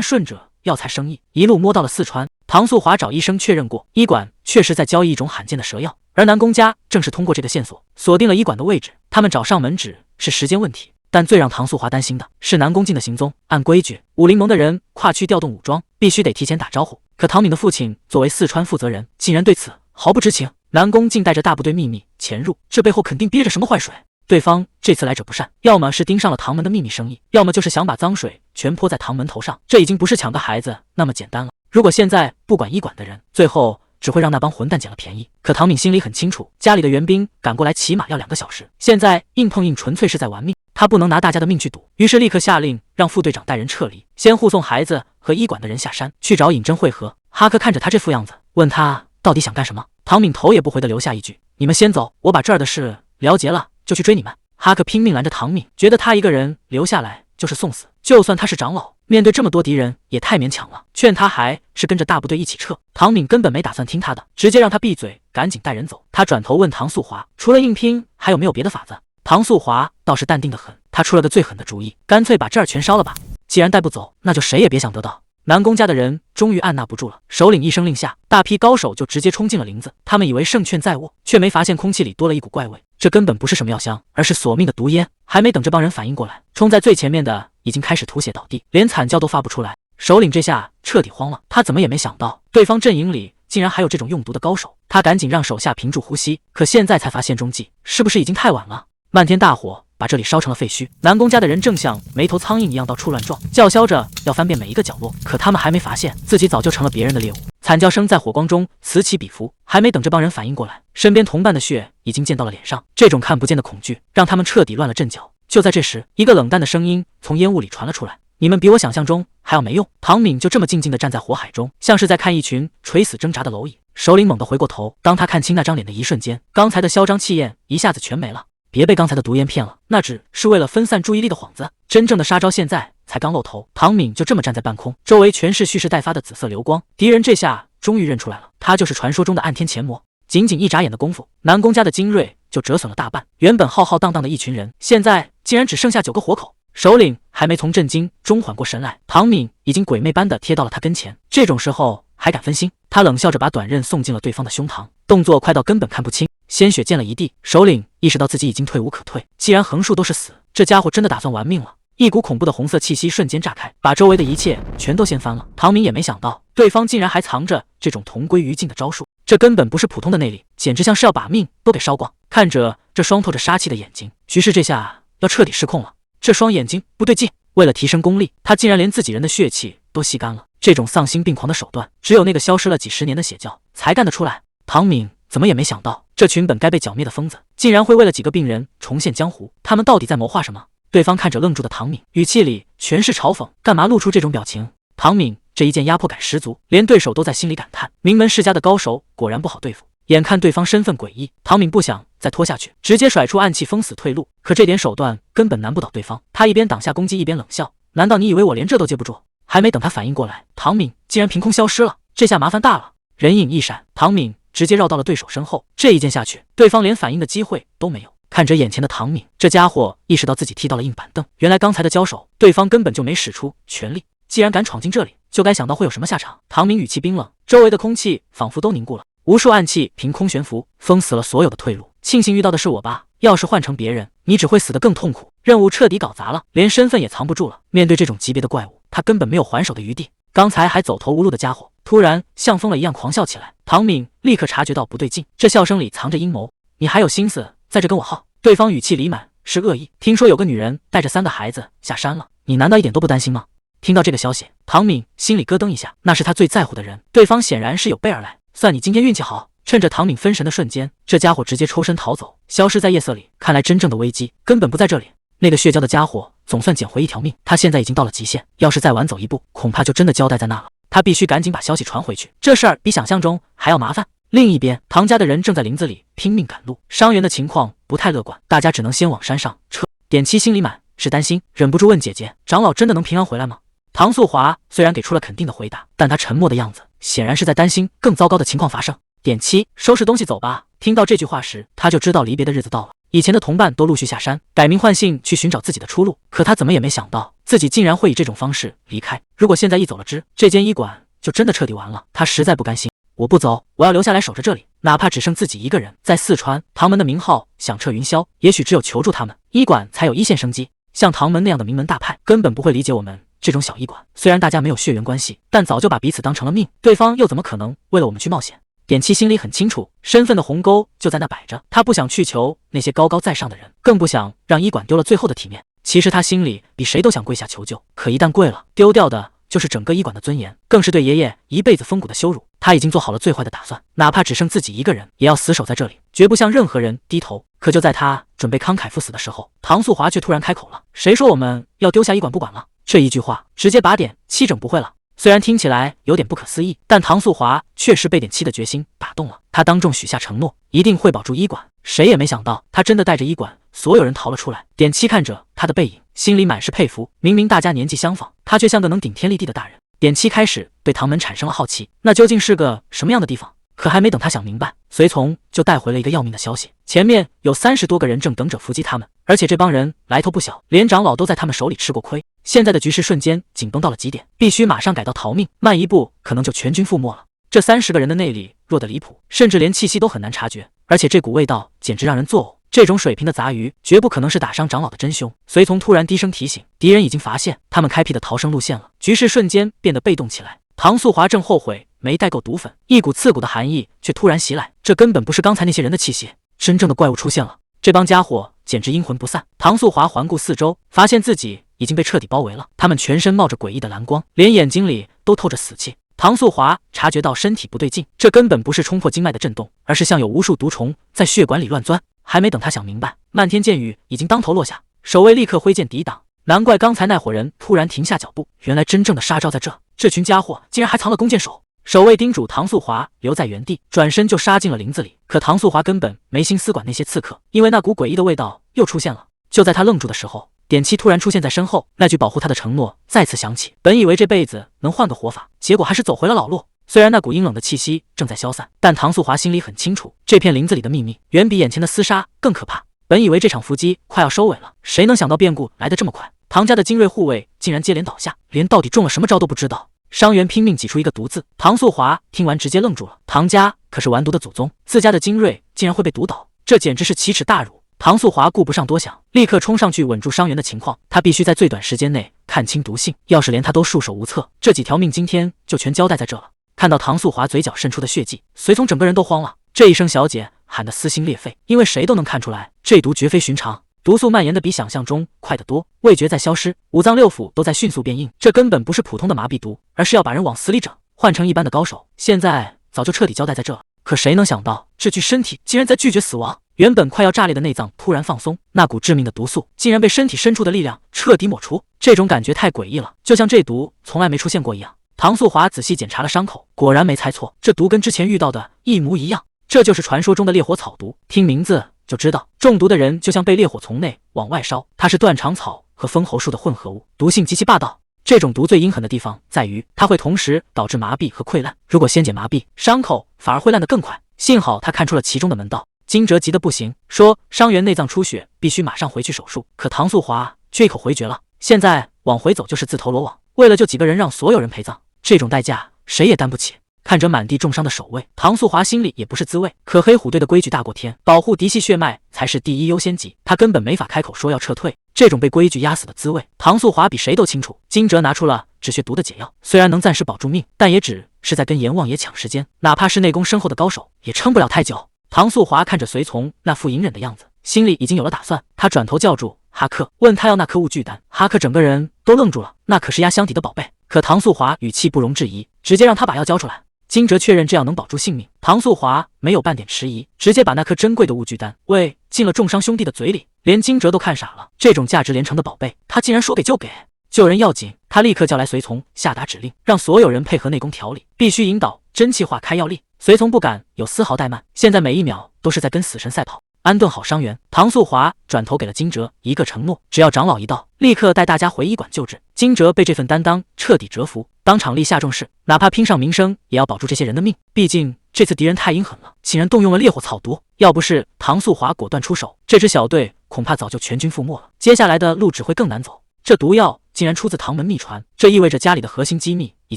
顺着药材生意一路摸到了四川。唐素华找医生确认过，医馆确实在交易一种罕见的蛇药，而南宫家正是通过这个线索锁定了医馆的位置。他们找上门只是时间问题。但最让唐素华担心的是南宫静的行踪。按规矩，武林盟的人跨区调动武装，必须得提前打招呼。可唐敏的父亲作为四川负责人，竟然对此毫不知情。南宫静带着大部队秘密潜入，这背后肯定憋着什么坏水。对方这次来者不善，要么是盯上了唐门的秘密生意，要么就是想把脏水全泼在唐门头上。这已经不是抢个孩子那么简单了。如果现在不管医馆的人，最后只会让那帮混蛋捡了便宜。可唐敏心里很清楚，家里的援兵赶过来起码要2个小时，现在硬碰硬纯粹是在玩命，他不能拿大家的命去赌。于是立刻下令让副队长带人撤离，先护送孩子和医馆的人下山去找尹真会合。哈克看着他这副样子，问他到底想干什么。唐敏头也不回的留下一句：“你们先走，我把这儿的事了结了就去追你们。”哈克拼命拦着唐敏，觉得他一个人留下来就是送死。就算他是长老，面对这么多敌人也太勉强了，劝他还是跟着大部队一起撤。唐敏根本没打算听他的，直接让他闭嘴，赶紧带人走。他转头问唐素华，除了硬拼还有没有别的法子？唐素华倒是淡定的很，他出了个最狠的主意，干脆把这儿全烧了吧。既然带不走，那就谁也别想得到。南宫家的人终于按捺不住了，首领一声令下，大批高手就直接冲进了林子。他们以为胜券在握，却没发现空气里多了一股怪味。这根本不是什么药香，而是索命的毒烟。还没等这帮人反应过来，冲在最前面的已经开始吐血倒地，连惨叫都发不出来。首领这下彻底慌了，他怎么也没想到对方阵营里竟然还有这种用毒的高手。他赶紧让手下屏住呼吸，可现在才发现中计，是不是已经太晚了？漫天大火把这里烧成了废墟，南宫家的人正像没头苍蝇一样到处乱撞，叫嚣着要翻遍每一个角落。可他们还没发现自己早就成了别人的猎物，惨叫声在火光中此起彼伏。还没等这帮人反应过来，身边同伴的血已经溅到了脸上。这种看不见的恐惧让他们彻底乱了阵脚。就在这时，一个冷淡的声音从烟雾里传了出来：“你们比我想象中还要没用。”唐敏就这么静静地站在火海中，像是在看一群垂死挣扎的蝼蚁。首领猛地回过头，当他看清那张脸的一瞬间，刚才的嚣张气焰一下子全没了。别被刚才的毒烟骗了，那只是为了分散注意力的幌子，真正的杀招现在才刚露头。唐敏就这么站在半空，周围全是蓄势待发的紫色流光。敌人这下终于认出来了，他就是传说中的暗天前魔。仅仅一眨眼的功夫，南宫家的精锐就折损了大半，原本浩浩荡荡的一群人，现在竟然只剩下9个活口。首领还没从震惊中缓过神来，唐敏已经鬼魅般的贴到了他跟前。这种时候还敢分心？他冷笑着把短刃送进了对方的胸膛，动作快到根本看不清，鲜血溅了一地。首领意识到自己已经退无可退，既然横竖都是死，这家伙真的打算玩命了。一股恐怖的红色气息瞬间炸开，把周围的一切全都掀翻了。唐敏也没想到，对方竟然还藏着这种同归于尽的招数，这根本不是普通的内力，简直像是要把命都给烧光。看着这双透着杀气的眼睛，局势这下要彻底失控了。这双眼睛不对劲，为了提升功力，他竟然连自己人的血气都吸干了。这种丧心病狂的手段，只有那个消失了几十年的邪教才干得出来。唐敏怎么也没想到，这群本该被剿灭的疯子，竟然会为了几个病人重现江湖。他们到底在谋划什么？对方看着愣住的唐敏，语气里全是嘲讽，干嘛露出这种表情？唐敏这一剑压迫感十足，连对手都在心里感叹：名门世家的高手果然不好对付。眼看对方身份诡异，唐敏不想再拖下去，直接甩出暗器封死退路。可这点手段根本难不倒对方，他一边挡下攻击，一边冷笑：难道你以为我连这都接不住？还没等他反应过来，唐敏竟然凭空消失了，这下麻烦大了。人影一闪，唐敏直接绕到了对手身后，这一剑下去，对方连反应的机会都没有。看着眼前的唐敏，这家伙意识到自己踢到了硬板凳，原来刚才的交手，对方根本就没使出全力。既然敢闯进这里，就该想到会有什么下场。唐敏语气冰冷，周围的空气仿佛都凝固了，无数暗器凭空悬浮，封死了所有的退路。庆幸遇到的是我吧，要是换成别人，你只会死得更痛苦。任务彻底搞砸了，连身份也藏不住了。面对这种级别的怪物，他根本没有还手的余地。刚才还走投无路的家伙，突然像疯了一样狂笑起来。唐敏立刻察觉到不对劲，这笑声里藏着阴谋。你还有心思在这跟我耗？对方语气里满是恶意。听说有个女人带着3个孩子下山了，你难道一点都不担心吗？听到这个消息，唐敏心里咯噔一下，那是他最在乎的人，对方显然是有备而来。算你今天运气好。趁着唐敏分神的瞬间，这家伙直接抽身逃走，消失在夜色里。看来真正的危机根本不在这里。那个血胶的家伙总算捡回一条命，他现在已经到了极限，要是再晚走一步，恐怕就真的交代在那了。他必须赶紧把消息传回去，这事儿比想象中还要麻烦。另一边，唐家的人正在林子里拼命赶路，伤员的情况不太乐观，大家只能先往山上撤。典妻心里满是担心，忍不住问姐姐：“长老真的能平安回来吗？”唐素华虽然给出了肯定的回答，但他沉默的样子显然是在担心更糟糕的情况发生。典妻，收拾东西走吧。听到这句话时，他就知道离别的日子到了。以前的同伴都陆续下山，改名换姓去寻找自己的出路，可他怎么也没想到，自己竟然会以这种方式离开。如果现在一走了之，这间医馆就真的彻底完了。他实在不甘心。我不走，我要留下来守着这里，哪怕只剩自己一个人。在四川，唐门的名号响彻云霄，也许只有求助他们，医馆才有一线生机。像唐门那样的名门大派，根本不会理解我们这种小医馆。虽然大家没有血缘关系，但早就把彼此当成了命，对方又怎么可能为了我们去冒险？典妻心里很清楚，身份的鸿沟就在那摆着，他不想去求那些高高在上的人，更不想让医馆丢了最后的体面。其实他心里比谁都想跪下求救，可一旦跪了，丢掉的就是整个医馆的尊严，更是对爷爷一辈子风骨的羞辱。他已经做好了最坏的打算，哪怕只剩自己一个人，也要死守在这里，绝不向任何人低头。可就在他准备慷慨赴死的时候，唐素华却突然开口了：“谁说我们要丢下医馆不管了？”这一句话直接把典妻整不会了。虽然听起来有点不可思议，但唐素华确实被典妻的决心打动了。他当众许下承诺，一定会保住医馆。谁也没想到，他真的带着医馆所有人逃了出来。典妻看着他的背影，心里满是佩服。明明大家年纪相仿，他却像个能顶天立地的大人。典妻开始对唐门产生了好奇，那究竟是个什么样的地方？可还没等他想明白，随从就带回了一个要命的消息：前面有30多个人正等着伏击他们，而且这帮人来头不小，连长老都在他们手里吃过亏。现在的局势瞬间紧绷到了极点，必须马上改刀逃命，慢一步可能就全军覆没了。这30个人的内力弱得离谱，甚至连气息都很难察觉，而且这股味道简直让人作呕。这种水平的杂鱼绝不可能是打伤长老的真凶。随从突然低声提醒，敌人已经发现他们开辟的逃生路线了，局势瞬间变得被动起来。唐素华正后悔没带够毒粉，一股刺骨的寒意却突然袭来，这根本不是刚才那些人的气息，真正的怪物出现了。这帮家伙简直阴魂不散。唐素华环顾四周，发现自己已经被彻底包围了，他们全身冒着诡异的蓝光，连眼睛里都透着死气。唐素华察觉到身体不对劲，这根本不是冲破经脉的震动，而是像有无数毒虫在血管里乱钻。还没等他想明白，漫天箭雨已经当头落下，守卫立刻挥剑抵挡。难怪刚才那伙人突然停下脚步，原来真正的杀招在这。这群家伙竟然还藏了弓箭手。守卫叮嘱唐素华留在原地，转身就杀进了林子里。可唐素华根本没心思管那些刺客，因为那股诡异的味道又出现了。就在他愣住的时候，典妻突然出现在身后，那句保护他的承诺再次响起。本以为这辈子能换个活法，结果还是走回了老路。虽然那股阴冷的气息正在消散，但唐素华心里很清楚，这片林子里的秘密远比眼前的厮杀更可怕。本以为这场伏击快要收尾了，谁能想到变故来得这么快？唐家的精锐护卫竟然接连倒下，连到底中了什么招都不知道。伤员拼命挤出一个毒字，唐素华听完直接愣住了。唐家可是完毒的祖宗，自家的精锐竟然会被毒倒，这简直是奇耻大辱。唐素华顾不上多想，立刻冲上去稳住伤员的情况。他必须在最短时间内看清毒性，要是连他都束手无策，这几条命今天就全交代在这了。看到唐素华嘴角渗出的血迹，随从整个人都慌了。这一声小姐喊得撕心裂肺，因为谁都能看出来，这毒绝非寻常，毒素蔓延的比想象中快得多，味觉在消失，五脏六腑都在迅速变硬。这根本不是普通的麻痹毒，而是要把人往死里整。换成一般的高手，现在早就彻底交代在这了。可谁能想到，这具身体竟然在拒绝死亡，原本快要炸裂的内脏突然放松，那股致命的毒素竟然被身体深处的力量彻底抹除。这种感觉太诡异了，就像这毒从来没出现过一样。唐素华仔细检查了伤口，果然没猜错，这毒跟之前遇到的一模一样。这就是传说中的烈火草毒，听名字就知道，中毒的人就像被烈火从内往外烧。它是断肠草和封喉树的混合物，毒性极其霸道。这种毒最阴狠的地方在于，它会同时导致麻痹和溃烂。如果先解麻痹，伤口反而会烂得更快。幸好他看出了其中的门道。金哲急得不行，说伤员内脏出血，必须马上回去手术。可唐素华却一口回绝了，现在往回走就是自投罗网。为了救几个人让所有人陪葬，这种代价谁也担不起。看着满地重伤的守卫，唐素华心里也不是滋味。可黑虎队的规矩大过天，保护嫡系血脉才是第一优先级，他根本没法开口说要撤退。这种被规矩压死的滋味，唐素华比谁都清楚。金哲拿出了止血毒的解药，虽然能暂时保住命，但也只是在跟阎王爷抢时间，哪怕是内功深厚的高手，也撑不了太久。唐素华看着随从那副隐忍的样子，心里已经有了打算。他转头叫住哈克，问他要那颗物巨丹。哈克整个人都愣住了，那可是压箱底的宝贝。可唐素华语气不容置疑，直接让他把药交出来。金哲确认这样能保住性命，唐素华没有半点迟疑，直接把那颗珍贵的物巨丹喂进了重伤兄弟的嘴里。连金哲都看傻了，这种价值连城的宝贝，他竟然说给就给。救人要紧，他立刻叫来随从，下达指令，让所有人配合内功调理，必须引导真气化开药力。随从不敢有丝毫怠慢，现在每一秒都是在跟死神赛跑。安顿好伤员，唐素华转头给了金哲一个承诺，只要长老一到，立刻带大家回医馆救治。金哲被这份担当彻底折服，当场立下重誓，哪怕拼上名声，也要保住这些人的命。毕竟这次敌人太阴狠了，竟然动用了烈火草毒，要不是唐素华果断出手，这支小队恐怕早就全军覆没了。接下来的路只会更难走。这毒药竟然出自唐门秘传，这意味着家里的核心机密已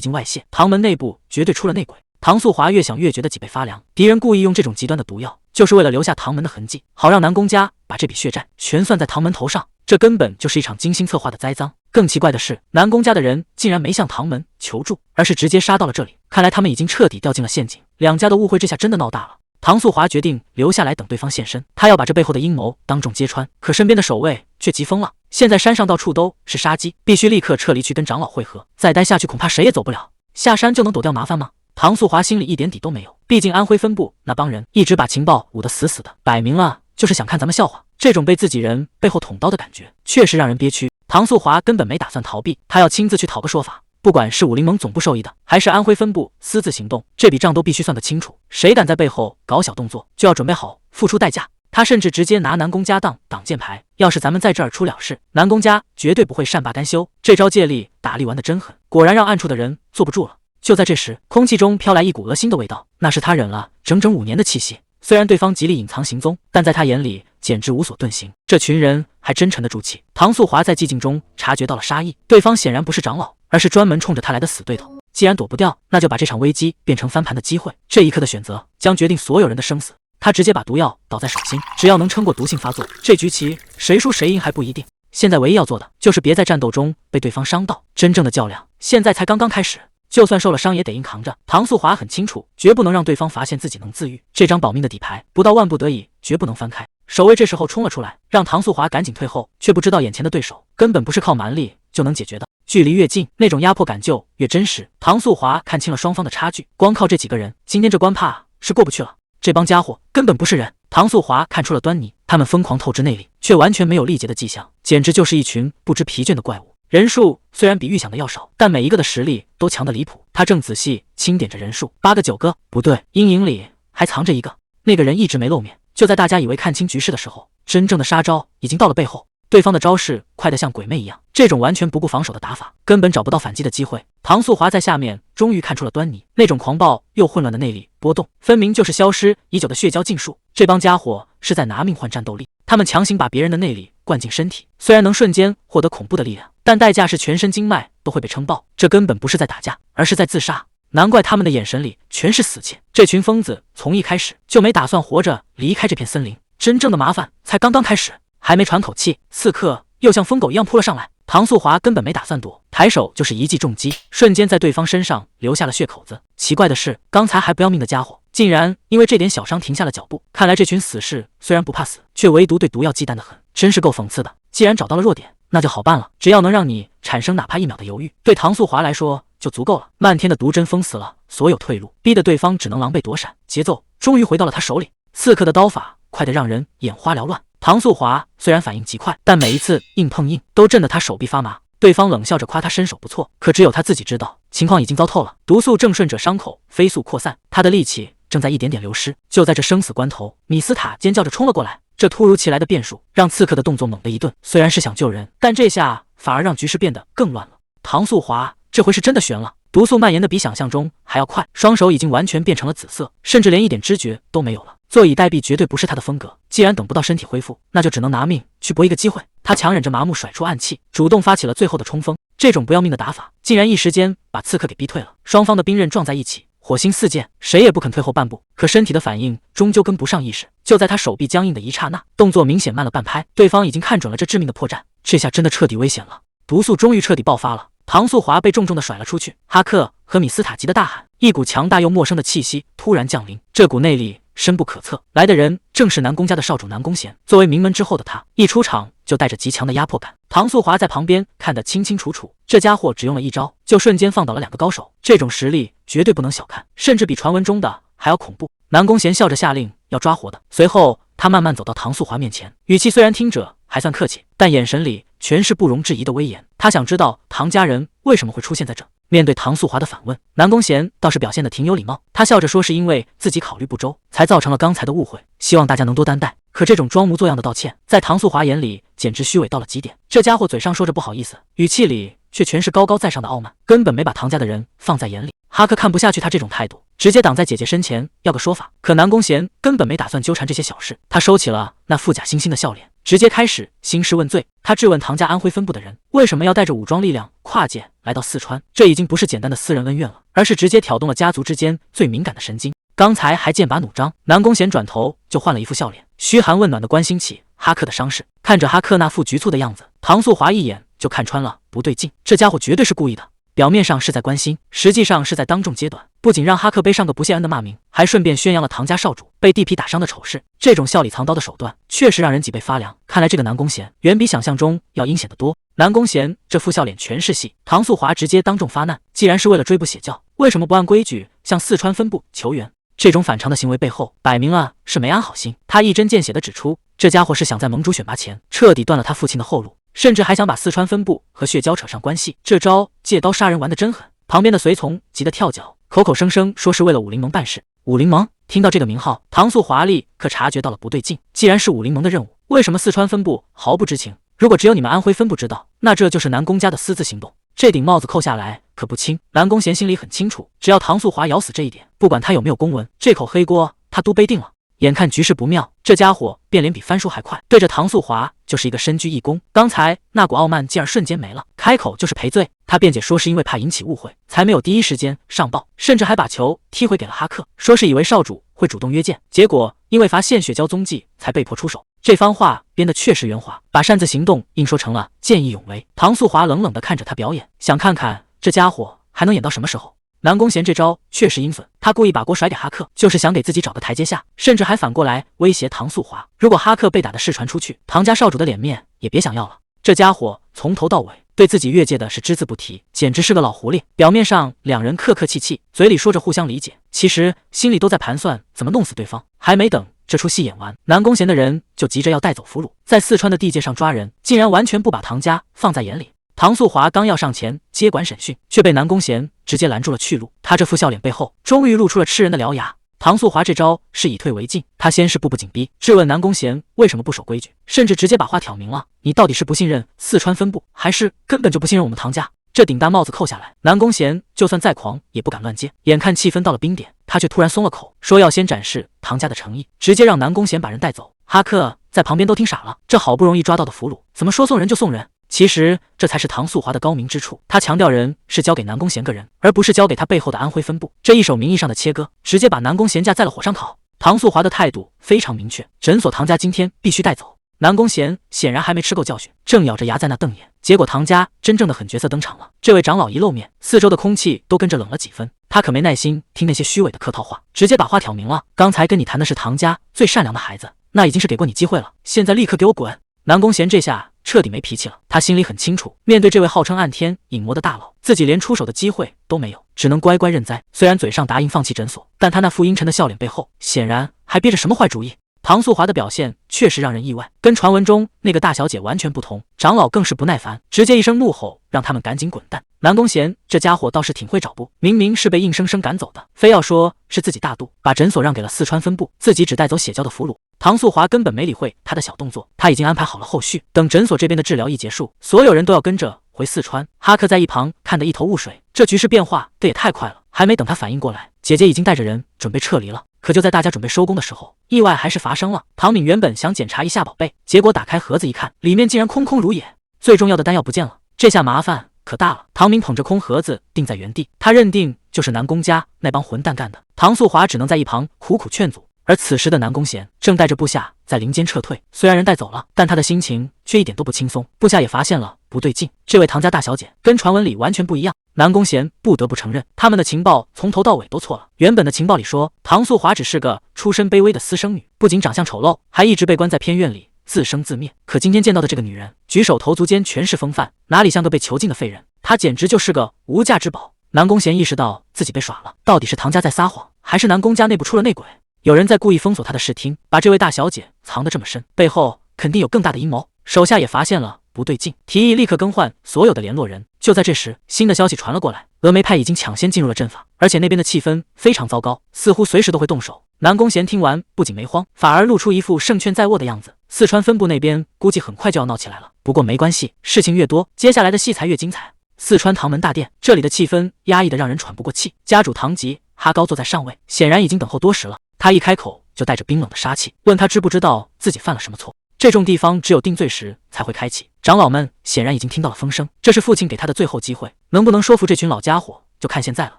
经外泄，唐门内部绝对出了内鬼。唐素华越想越觉得脊背发凉，敌人故意用这种极端的毒药，就是为了留下唐门的痕迹，好让南宫家把这笔血债全算在唐门头上。这根本就是一场精心策划的栽赃。更奇怪的是，南宫家的人竟然没向唐门求助，而是直接杀到了这里。看来他们已经彻底掉进了陷阱，两家的误会这下真的闹大了。唐素华决定留下来等对方现身，他要把这背后的阴谋当众揭穿。可身边的守卫却急疯了，现在山上到处都是杀机，必须立刻撤离去跟长老会合，再待下去恐怕谁也走不了。下山就能躲掉麻烦吗？唐素华心里一点底都没有，毕竟安徽分部那帮人一直把情报捂得死死的，摆明了就是想看咱们笑话。这种被自己人背后捅刀的感觉，确实让人憋屈。唐素华根本没打算逃避，他要亲自去讨个说法。不管是武林盟总部授意的，还是安徽分部私自行动，这笔账都必须算得清楚。谁敢在背后搞小动作，就要准备好付出代价。他甚至直接拿南宫家当挡箭牌，要是咱们在这儿出了事，南宫家绝对不会善罢甘休。这招借力打力玩得真狠，果然让暗处的人坐不住了。就在这时，空气中飘来一股恶心的味道，那是他忍了整整5年的气息。虽然对方极力隐藏行踪，但在他眼里简直无所遁形。这群人还真沉得住气。唐素华在寂静中察觉到了杀意，对方显然不是长老，而是专门冲着他来的死对头。既然躲不掉，那就把这场危机变成翻盘的机会。这一刻的选择将决定所有人的生死。他直接把毒药倒在手心，只要能撑过毒性发作，这局棋谁输谁赢还不一定。现在唯一要做的就是别在战斗中被对方伤到。真正的较量现在才刚刚开始。就算受了伤也得硬扛着。唐素华很清楚，绝不能让对方发现自己能自愈。这张保命的底牌，不到万不得已，绝不能翻开。守卫这时候冲了出来，让唐素华赶紧退后，却不知道眼前的对手根本不是靠蛮力就能解决的。距离越近，那种压迫感就越真实。唐素华看清了双方的差距，光靠这几个人，今天这关怕是过不去了。这帮家伙根本不是人。唐素华看出了端倪，他们疯狂透支内力，却完全没有力竭的迹象，简直就是一群不知疲倦的怪物。人数虽然比预想的要少，但每一个的实力都强得离谱。他正仔细清点着人数，8个9个，不对，阴影里还藏着一个。那个人一直没露面。就在大家以为看清局势的时候，真正的杀招已经到了背后。对方的招式快得像鬼魅一样，这种完全不顾防守的打法，根本找不到反击的机会。唐素华在下面终于看出了端倪，那种狂暴又混乱的内力波动，分明就是消失已久的血蛟禁术。这帮家伙是在拿命换战斗力，他们强行把别人的内力灌进身体，虽然能瞬间获得恐怖的力量，但代价是全身经脉都会被撑爆。这根本不是在打架，而是在自杀。难怪他们的眼神里全是死气，这群疯子从一开始就没打算活着离开这片森林。真正的麻烦才刚刚开始。还没喘口气，刺客又像疯狗一样扑了上来。唐素华根本没打算躲，抬手就是一记重击，瞬间在对方身上留下了血口子。奇怪的是，刚才还不要命的家伙，竟然因为这点小伤停下了脚步。看来这群死士虽然不怕死，却唯独对毒药忌惮得很，真是够讽刺的。既然找到了弱点，那就好办了，只要能让你产生哪怕1秒的犹豫，对唐素华来说就足够了。漫天的毒针封死了所有退路，逼得对方只能狼狈躲闪，节奏终于回到了他手里。刺客的刀法快得让人眼花缭乱。唐素华虽然反应极快，但每一次硬碰硬都震得他手臂发麻。对方冷笑着夸他身手不错，可只有他自己知道，情况已经糟透了。毒素正顺着伤口飞速扩散，他的力气正在一点点流失。就在这生死关头，米斯塔尖叫着冲了过来。这突如其来的变数让刺客的动作猛地一顿，虽然是想救人，但这下反而让局势变得更乱了。唐素华这回是真的悬了，毒素蔓延的比想象中还要快，双手已经完全变成了紫色，甚至连一点知觉都没有了。坐以待毙绝对不是他的风格，既然等不到身体恢复，那就只能拿命去搏一个机会。他强忍着麻木，甩出暗器，主动发起了最后的冲锋。这种不要命的打法，竟然一时间把刺客给逼退了。双方的兵刃撞在一起，火星四溅，谁也不肯退后半步。可身体的反应终究跟不上意识，就在他手臂僵硬的一刹那，动作明显慢了半拍。对方已经看准了这致命的破绽，这下真的彻底危险了。毒素终于彻底爆发了。唐素华被重重的甩了出去，哈克和米斯塔急得大喊，一股强大又陌生的气息突然降临，这股内力深不可测，来的人正是南宫家的少主南宫贤。作为名门之后的他，一出场就带着极强的压迫感。唐素华在旁边看得清清楚楚，这家伙只用了一招，就瞬间放倒了2个高手，这种实力绝对不能小看，甚至比传闻中的还要恐怖。南宫贤笑着下令要抓活的，随后他慢慢走到唐素华面前，语气虽然听着还算客气，但眼神里全是不容置疑的威严。他想知道唐家人为什么会出现在这。面对唐素华的反问，南宫贤倒是表现得挺有礼貌，他笑着说是因为自己考虑不周，才造成了刚才的误会，希望大家能多担待。可这种装模作样的道歉，在唐素华眼里简直虚伪到了极点。这家伙嘴上说着不好意思，语气里却全是高高在上的傲慢，根本没把唐家的人放在眼里。哈克看不下去他这种态度，直接挡在姐姐身前要个说法。可南宫贤根本没打算纠缠这些小事，他收起了那富甲惺惺的笑脸，直接开始兴师问罪。他质问唐家安徽分部的人为什么要带着武装力量跨界来到四川，这已经不是简单的私人恩怨了，而是直接挑动了家族之间最敏感的神经。刚才还剑拔弩张，南宫贤转头就换了一副笑脸，嘘寒问暖的关心起哈克的伤势。看着哈克那副局促的样子，唐素华一眼就看穿了不对劲，这家伙绝对是故意的。表面上是在关心，实际上是在当众揭短，不仅让哈克背上个不谢恩的骂名，还顺便宣扬了唐家少主被地痞打伤的丑事。这种笑里藏刀的手段，确实让人脊背发凉。看来这个南宫贤远比想象中要阴险得多。南宫贤这副笑脸全是戏，唐素华直接当众发难，既然是为了追捕邪教，为什么不按规矩向四川分部求援？这种反常的行为背后，摆明了是没安好心。他一针见血地指出，这家伙是想在盟主选拔前彻底断了他父亲的后路，甚至还想把四川分部和血交扯上关系。这招借刀杀人玩得真狠。旁边的随从急得跳脚，口口声声说是为了武林盟办事。武林盟听到这个名号，唐素华立刻察觉到了不对劲。既然是武林盟的任务，为什么四川分部毫不知情？如果只有你们安徽分部知道，那这就是南宫家的私自行动。这顶帽子扣下来可不轻。南宫贤心里很清楚，只要唐素华咬死这一点，不管他有没有公文，这口黑锅他都背定了。眼看局势不妙，这家伙变脸比翻书还快，对着唐素华就是一个深鞠一躬。刚才那股傲慢竟然瞬间没了，开口就是赔罪。他辩解说是因为怕引起误会，才没有第一时间上报，甚至还把球踢回给了哈克，说是以为少主会主动约见，结果因为发现血交踪迹才被迫出手。这番话编得确实圆滑，把擅自行动硬说成了见义勇为。唐素华冷冷地看着他表演，想看看这家伙还能演到什么时候。南宫贤这招确实阴损，他故意把锅甩给哈克，就是想给自己找个台阶下，甚至还反过来威胁唐素华，如果哈克被打的事传出去，唐家少主的脸面也别想要了。这家伙从头到尾对自己越界的是只字不提，简直是个老狐狸。表面上两人客客气气，嘴里说着互相理解，其实心里都在盘算怎么弄死对方。还没等这出戏演完，南宫贤的人就急着要带走俘虏，在四川的地界上抓人，竟然完全不把唐家放在眼里。唐素华刚要上前接管审讯，却被南宫贤直接拦住了去路。他这副笑脸背后，终于露出了吃人的獠牙。唐素华这招是以退为进，他先是步步紧逼，质问南宫贤为什么不守规矩，甚至直接把话挑明了：你到底是不信任四川分部，还是根本就不信任我们唐家？这顶大帽子扣下来，南宫贤就算再狂也不敢乱接。眼看气氛到了冰点，他却突然松了口，说要先展示唐家的诚意，直接让南宫贤把人带走。哈克在旁边都听傻了，这好不容易抓到的俘虏，怎么说送人就送人？其实这才是唐素华的高明之处，他强调人是交给南宫贤个人，而不是交给他背后的安徽分部。这一手名义上的切割，直接把南宫贤架在了火上烤。唐素华的态度非常明确，诊所唐家今天必须带走。南宫贤显然还没吃够教训，正咬着牙在那瞪眼。结果唐家真正的狠角色登场了，这位长老一露面，四周的空气都跟着冷了几分。他可没耐心听那些虚伪的客套话，直接把话挑明了：刚才跟你谈的是唐家最善良的孩子，那已经是给过你机会了，现在立刻给我滚！南宫贤这下彻底没脾气了，他心里很清楚，面对这位号称暗天隐魔的大佬，自己连出手的机会都没有，只能乖乖认栽。虽然嘴上答应放弃诊所，但他那副阴沉的笑脸背后，显然还憋着什么坏主意。唐素华的表现确实让人意外，跟传闻中那个大小姐完全不同。长老更是不耐烦，直接一声怒吼，让他们赶紧滚蛋。南宫贤这家伙倒是挺会找补，明明是被硬生生赶走的，非要说是自己大度，把诊所让给了四川分部，自己只带走血交的俘虏。唐素华根本没理会他的小动作，他已经安排好了后续。等诊所这边的治疗一结束，所有人都要跟着回四川。哈克在一旁看得一头雾水，这局势变化的也太快了，还没等他反应过来，姐姐已经带着人准备撤离了。可就在大家准备收工的时候，意外还是发生了。唐敏原本想检查一下宝贝，结果打开盒子一看，里面竟然空空如也，最重要的丹药不见了。这下麻烦可大了。唐敏捧着空盒子定在原地，他认定就是南宫家那帮混蛋干的。唐素华只能在一旁苦苦劝阻。而此时的南宫贤正带着部下在林间撤退，虽然人带走了，但他的心情却一点都不轻松。部下也发现了不对劲，这位唐家大小姐跟传闻里完全不一样。南宫贤不得不承认，他们的情报从头到尾都错了。原本的情报里说，唐素华只是个出身卑微的私生女，不仅长相丑陋，还一直被关在偏院里自生自灭。可今天见到的这个女人，举手投足间全是风范，哪里像个被囚禁的废人？她简直就是个无价之宝。南宫贤意识到自己被耍了，到底是唐家在撒谎，还是南宫家内部出了内鬼？有人在故意封锁他的视听，把这位大小姐藏得这么深，背后肯定有更大的阴谋。手下也发现了不对劲，提议立刻更换所有的联络人。就在这时，新的消息传了过来，峨眉派已经抢先进入了阵法，而且那边的气氛非常糟糕，似乎随时都会动手。南宫贤听完不仅没慌，反而露出一副胜券在握的样子。四川分部那边估计很快就要闹起来了，不过没关系，事情越多，接下来的戏才越精彩。四川唐门大殿，这里的气氛压抑得让人喘不过气。家主唐吉哈高坐在上位，显然已经等候多时了。他一开口就带着冰冷的杀气，问他知不知道自己犯了什么错。这种地方只有定罪时才会开启，长老们显然已经听到了风声，这是父亲给他的最后机会，能不能说服这群老家伙，就看现在了。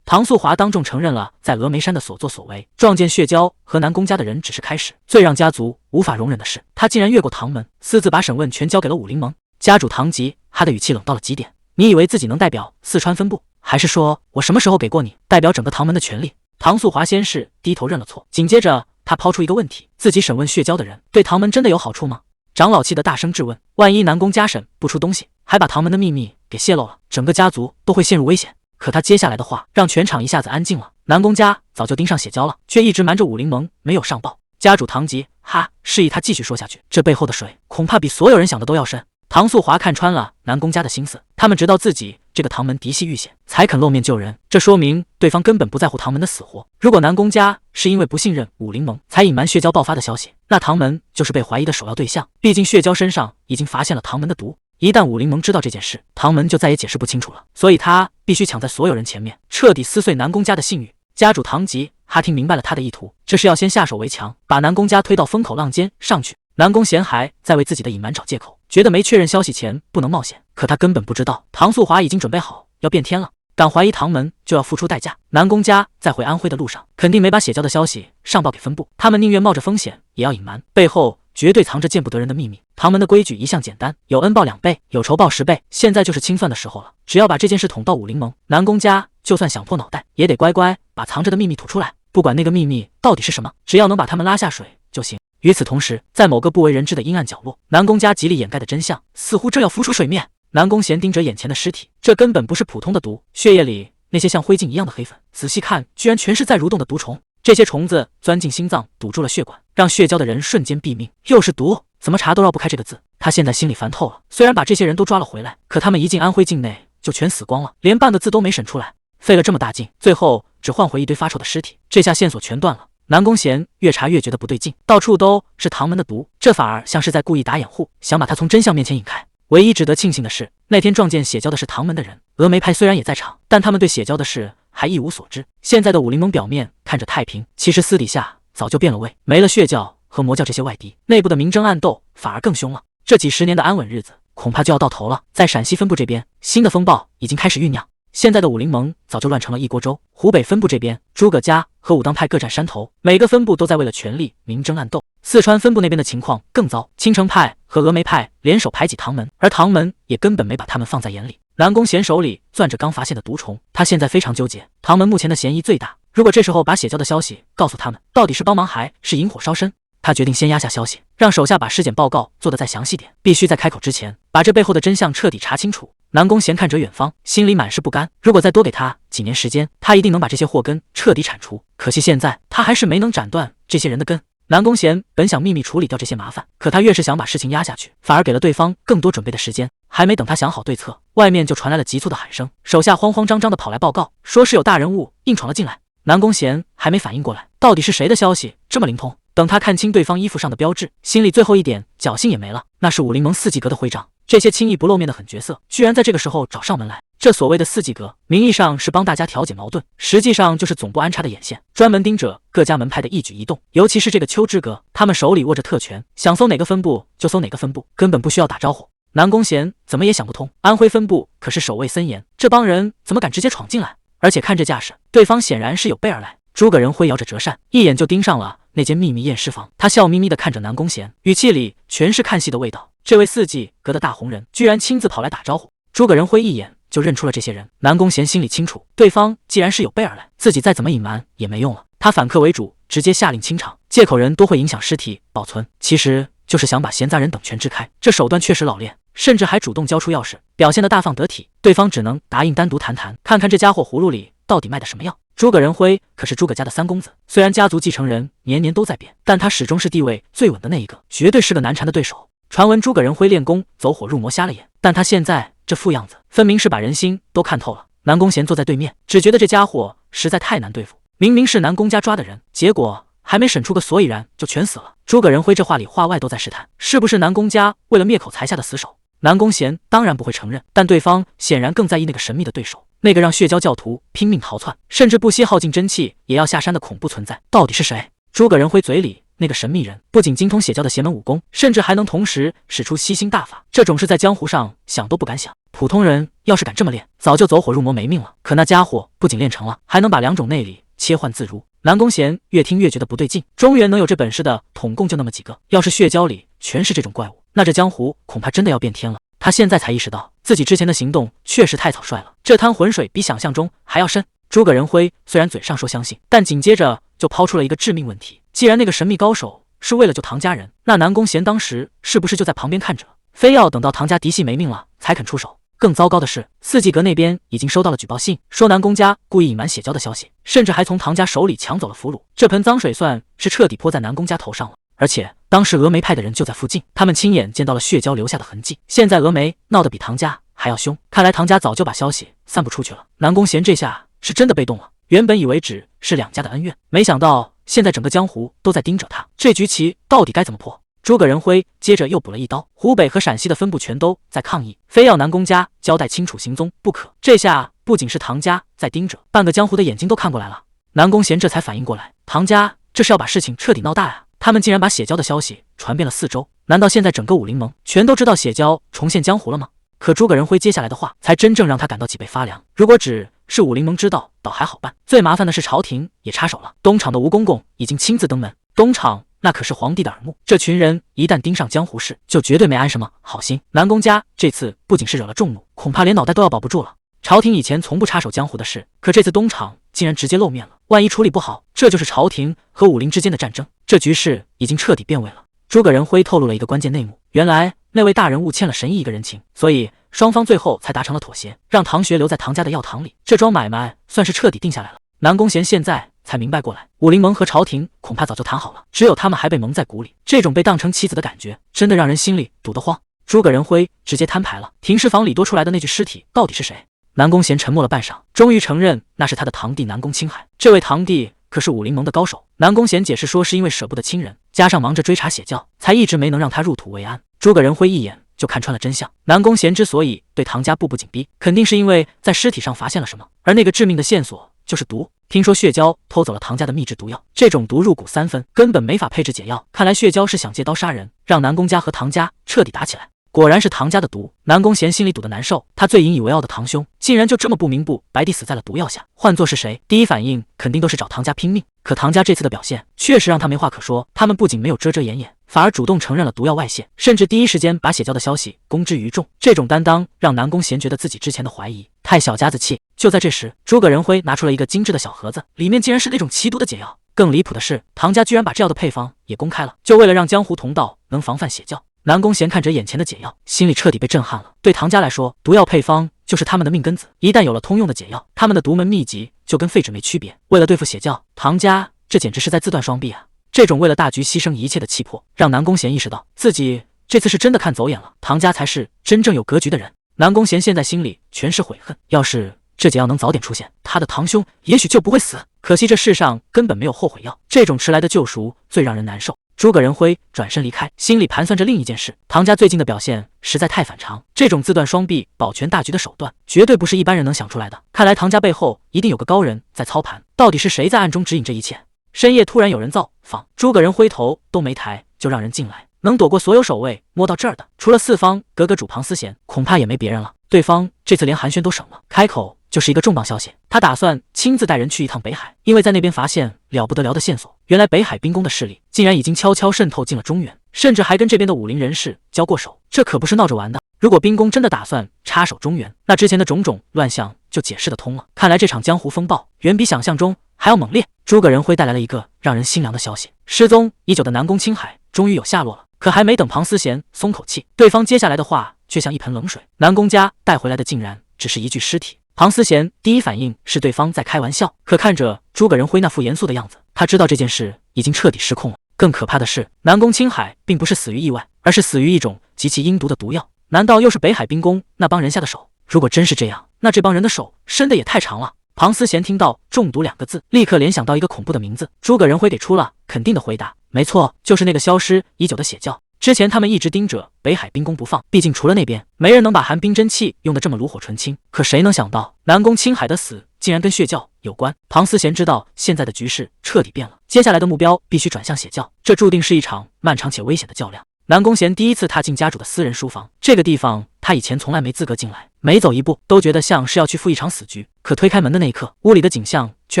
唐素华当众承认了在峨眉山的所作所为，撞见血蛟和南宫家的人只是开始，最让家族无法容忍的是，他竟然越过唐门，私自把审问权交给了武林盟。家主唐吉哈的语气冷到了极点，你以为自己能代表四川分部，还是说我什么时候给过你代表整个唐门的权利？唐素华先是低头认了错，紧接着他抛出一个问题，自己审问血蛟的人对唐门真的有好处吗？长老气得大声质问，万一南宫家审不出东西，还把唐门的秘密给泄露了，整个家族都会陷入危险。可他接下来的话让全场一下子安静了。南宫家早就盯上血蛟了，却一直瞒着武林盟没有上报。家主唐吉哈示意他继续说下去，这背后的水恐怕比所有人想的都要深。唐素华看穿了南宫家的心思，他们知道自己这个唐门嫡系遇险，才肯露面救人，这说明对方根本不在乎唐门的死活。如果南宫家是因为不信任武林盟才隐瞒血蛟爆发的消息，那唐门就是被怀疑的首要对象。毕竟血蛟身上已经发现了唐门的毒，一旦武林盟知道这件事，唐门就再也解释不清楚了。所以他必须抢在所有人前面，彻底撕碎南宫家的信誉。家主唐吉哈听明白了他的意图，这是要先下手为强，把南宫家推到风口浪尖上去。南宫贤还在为自己的隐瞒找借口，觉得没确认消息前不能冒险，可他根本不知道唐素华已经准备好要变天了，敢怀疑唐门就要付出代价。南宫家在回安徽的路上肯定没把血蛟的消息上报给分部，他们宁愿冒着风险也要隐瞒，背后绝对藏着见不得人的秘密。唐门的规矩一向简单，有恩报2倍，有仇报10倍，现在就是清算的时候了。只要把这件事捅到武林盟，南宫家就算想破脑袋也得乖乖把藏着的秘密吐出来，不管那个秘密到底是什么，只要能把他们拉下水就行。与此同时，在某个不为人知的阴暗角落，南宫家极力掩盖的真相似乎正要浮出水面。南宫贤盯着眼前的尸体，这根本不是普通的毒，血液里那些像灰烬一样的黑粉，仔细看居然全是在蠕动的毒虫。这些虫子钻进心脏，堵住了血管，让血蛟的人瞬间毙命。又是毒，怎么查都绕不开这个字。他现在心里烦透了，虽然把这些人都抓了回来，可他们一进安徽境内就全死光了，连半个字都没审出来，费了这么大劲，最后只换回一堆发臭的尸体，这下线索全断了。南宫贤越查越觉得不对劲，到处都是唐门的毒，这反而像是在故意打掩护，想把他从真相面前引开。唯一值得庆幸的是，那天撞见血蛟的是唐门的人，峨眉派虽然也在场，但他们对血蛟的事还一无所知。现在的武林盟表面看着太平，其实私底下早就变了味，没了血蛟和魔教这些外敌，内部的明争暗斗反而更凶了。这几十年的安稳日子恐怕就要到头了。在陕西分部这边，新的风暴已经开始酝酿。现在的武林盟早就乱成了一锅粥。湖北分部这边，诸葛家和武当派各占山头，每个分部都在为了权力明争暗斗。四川分部那边的情况更糟，青城派和峨眉派联手排挤唐门，而唐门也根本没把他们放在眼里。南宫贤手里攥着刚发现的毒虫，他现在非常纠结，唐门目前的嫌疑最大，如果这时候把血蛟的消息告诉他们，到底是帮忙还是引火烧身？他决定先压下消息，让手下把尸检报告做得再详细点，必须在开口之前把这背后的真相彻底查清楚。南宫贤看着远方，心里满是不甘，如果再多给他几年时间，他一定能把这些祸根彻底铲除。可惜现在他还是没能斩断这些人的根。南宫贤本想秘密处理掉这些麻烦，可他越是想把事情压下去，反而给了对方更多准备的时间。还没等他想好对策，外面就传来了急促的喊声，手下慌慌张张的跑来报告，说是有大人物硬闯了进来。南宫贤还没反应过来，到底是谁的消息这么灵通？等他看清对方衣服上的标志，心里最后一点侥幸也没了。那是武林盟4级阁的徽章，这些轻易不露面的狠角色，居然在这个时候找上门来。这所谓的4级阁，名义上是帮大家调解矛盾，实际上就是总部安插的眼线，专门盯着各家门派的一举一动。尤其是这个秋之阁，他们手里握着特权，想搜哪个分部就搜哪个分部，根本不需要打招呼。南宫贤怎么也想不通，安徽分部可是守卫森严，这帮人怎么敢直接闯进来？而且看这架势，对方显然是有备而来。诸葛仁辉摇着折扇，一眼就盯上了那间秘密验尸房。他笑眯眯地看着南宫贤，语气里全是看戏的味道。这位4级阁的大红人居然亲自跑来打招呼。诸葛仁辉一眼就认出了这些人。南宫贤心里清楚，对方既然是有备而来，自己再怎么隐瞒也没用了。他反客为主，直接下令清场，借口人多会影响尸体保存，其实就是想把闲杂人等全支开。这手段确实老练，甚至还主动交出钥匙，表现得大方得体。对方只能答应单独谈谈，看看这家伙葫芦里到底卖的什么药。诸葛仁辉可是诸葛家的3公子，虽然家族继承人年年都在变，但他始终是地位最稳的那一个，绝对是个难缠的对手。传闻诸葛仁辉练功走火入魔瞎了眼，但他现在这副样子，分明是把人心都看透了。南宫贤坐在对面，只觉得这家伙实在太难对付。明明是南宫家抓的人，结果还没审出个所以然就全死了。诸葛仁辉这话里话外都在试探，是不是南宫家为了灭口才下的死手？南宫贤当然不会承认，但对方显然更在意那个神秘的对手，那个让血蛟教徒拼命逃窜，甚至不惜耗尽真气也要下山的恐怖存在，到底是谁？诸葛仁辉嘴里那个神秘人不仅精通血蛟的邪门武功，甚至还能同时使出吸星大法，这种事在江湖上想都不敢想。普通人要是敢这么练，早就走火入魔没命了。可那家伙不仅练成了，还能把两种内力切换自如。南宫贤越听越觉得不对劲，中原能有这本事的统共就那么几个，要是血蛟里全是这种怪物，那这江湖恐怕真的要变天了。他现在才意识到自己之前的行动确实太草率了，这滩浑水比想象中还要深。诸葛仁辉虽然嘴上说相信，但紧接着就抛出了一个致命问题，既然那个神秘高手是为了救唐家人，那南宫贤当时是不是就在旁边看着，非要等到唐家嫡系没命了才肯出手？更糟糕的是，四季阁那边已经收到了举报信，说南宫家故意隐瞒血蛟的消息，甚至还从唐家手里抢走了俘虏。这盆脏水算是彻底泼在南宫家头上了。而且当时峨眉派的人就在附近，他们亲眼见到了血蛟留下的痕迹。现在峨眉闹得比唐家还要凶，看来唐家早就把消息散布出去了。南宫贤这下是真的被动了，原本以为只是两家的恩怨，没想到现在整个江湖都在盯着他，这局棋到底该怎么破？诸葛仁辉接着又补了一刀，湖北和陕西的分部全都在抗议，非要南宫家交代清楚行踪不可。这下不仅是唐家在盯着，半个江湖的眼睛都看过来了。南宫贤这才反应过来，唐家这是要把事情彻底闹大啊！他们竟然把血蛟的消息传遍了四周，难道现在整个武林盟全都知道血蛟重现江湖了吗？可诸葛仁辉接下来的话才真正让他感到脊背发凉。如果只是武林盟知道，倒还好办，最麻烦的是朝廷也插手了。东厂的吴公公已经亲自登门，东厂那可是皇帝的耳目，这群人一旦盯上江湖事，就绝对没安什么好心。南宫家这次不仅是惹了众怒，恐怕连脑袋都要保不住了。朝廷以前从不插手江湖的事，可这次东厂竟然直接露面了，万一处理不好，这就是朝廷和武林之间的战争，这局势已经彻底变味了。诸葛仁辉透露了一个关键内幕，原来那位大人物欠了神医一个人情，所以双方最后才达成了妥协，让唐学留在唐家的药堂里，这桩买卖算是彻底定下来了。南宫贤现在才明白过来，武林盟和朝廷恐怕早就谈好了，只有他们还被蒙在鼓里，这种被当成棋子的感觉真的让人心里堵得慌。诸葛仁辉直接摊牌了，停尸房里多出来的那具尸体到底是谁？南宫贤沉默了半晌，终于承认那是他的堂弟南宫青海。这位堂弟可是武林盟的高手。南宫贤解释说，是因为舍不得亲人，加上忙着追查血蛟，才一直没能让他入土为安。诸葛仁辉一眼就看穿了真相，南宫贤之所以对唐家步步紧逼，肯定是因为在尸体上发现了什么，而那个致命的线索就是毒。听说血蛟偷走了唐家的秘制毒药，这种毒入骨3分，根本没法配制解药。看来血蛟是想借刀杀人，让南宫家和唐家彻底打起来。果然是唐家的毒，南宫贤心里堵得难受。他最引以为傲的堂兄，竟然就这么不明不白地死在了毒药下。换作是谁，第一反应肯定都是找唐家拼命。可唐家这次的表现，确实让他没话可说。他们不仅没有遮遮掩掩，反而主动承认了毒药外泄，甚至第一时间把血蛟的消息公之于众。这种担当让南宫贤觉得自己之前的怀疑太小家子气。就在这时，诸葛仁辉拿出了一个精致的小盒子，里面竟然是那种奇毒的解药。更离谱的是，唐家居然把这药的配方也公开了，就为了让江湖同道能防范血蛟。南宫贤看着眼前的解药，心里彻底被震撼了。对唐家来说，毒药配方就是他们的命根子，一旦有了通用的解药，他们的独门秘籍就跟废纸没区别。为了对付血蛟，唐家这简直是在自断双臂啊！这种为了大局牺牲一切的气魄，让南宫贤意识到自己这次是真的看走眼了，唐家才是真正有格局的人。南宫贤现在心里全是悔恨，要是这解药能早点出现，他的堂兄也许就不会死。可惜这世上根本没有后悔药，这种迟来的救赎最让人难受。诸葛仁辉转身离开，心里盘算着另一件事。唐家最近的表现实在太反常，这种自断双臂保全大局的手段，绝对不是一般人能想出来的。看来唐家背后一定有个高人在操盘，到底是谁在暗中指引这一切？深夜突然有人造访，诸葛仁辉头都没抬就让人进来。能躲过所有守卫摸到这儿的，除了四方阁阁主庞思贤，恐怕也没别人了。对方这次连寒暄都省了，开口就是一个重磅消息，他打算亲自带人去一趟北海，因为在那边发现了不得了的线索。原来北海兵工的势力竟然已经悄悄渗透进了中原，甚至还跟这边的武林人士交过手，这可不是闹着玩的。如果兵工真的打算插手中原，那之前的种种乱象就解释得通了。看来这场江湖风暴远比想象中还要猛烈。诸葛仁辉带来了一个让人心凉的消息，失踪已久的南宫青海终于有下落了。可还没等庞思贤松口气，对方接下来的话却像一盆冷水。南宫家带回来的竟然只是一具尸体。庞思贤第一反应是对方在开玩笑，可看着诸葛仁辉那副严肃的样子，他知道这件事已经彻底失控了。更可怕的是，南宫青海并不是死于意外，而是死于一种极其阴毒的毒药。难道又是北海冰宫那帮人下的手？如果真是这样，那这帮人的手伸的也太长了。庞思贤听到中毒2个字，立刻联想到一个恐怖的名字。诸葛仁辉给出了肯定的回答，没错，就是那个消失已久的血教。之前他们一直盯着北海冰宫不放，毕竟除了那边，没人能把寒冰真气用得这么炉火纯青。可谁能想到南宫青海的死竟然跟血教有关？庞思贤知道现在的局势彻底变了，接下来的目标必须转向血教，这注定是一场漫长且危险的较量。南宫贤第一次踏进家主的私人书房，这个地方他以前从来没资格进来，每走一步都觉得像是要去赴一场死局。可推开门的那一刻，屋里的景象却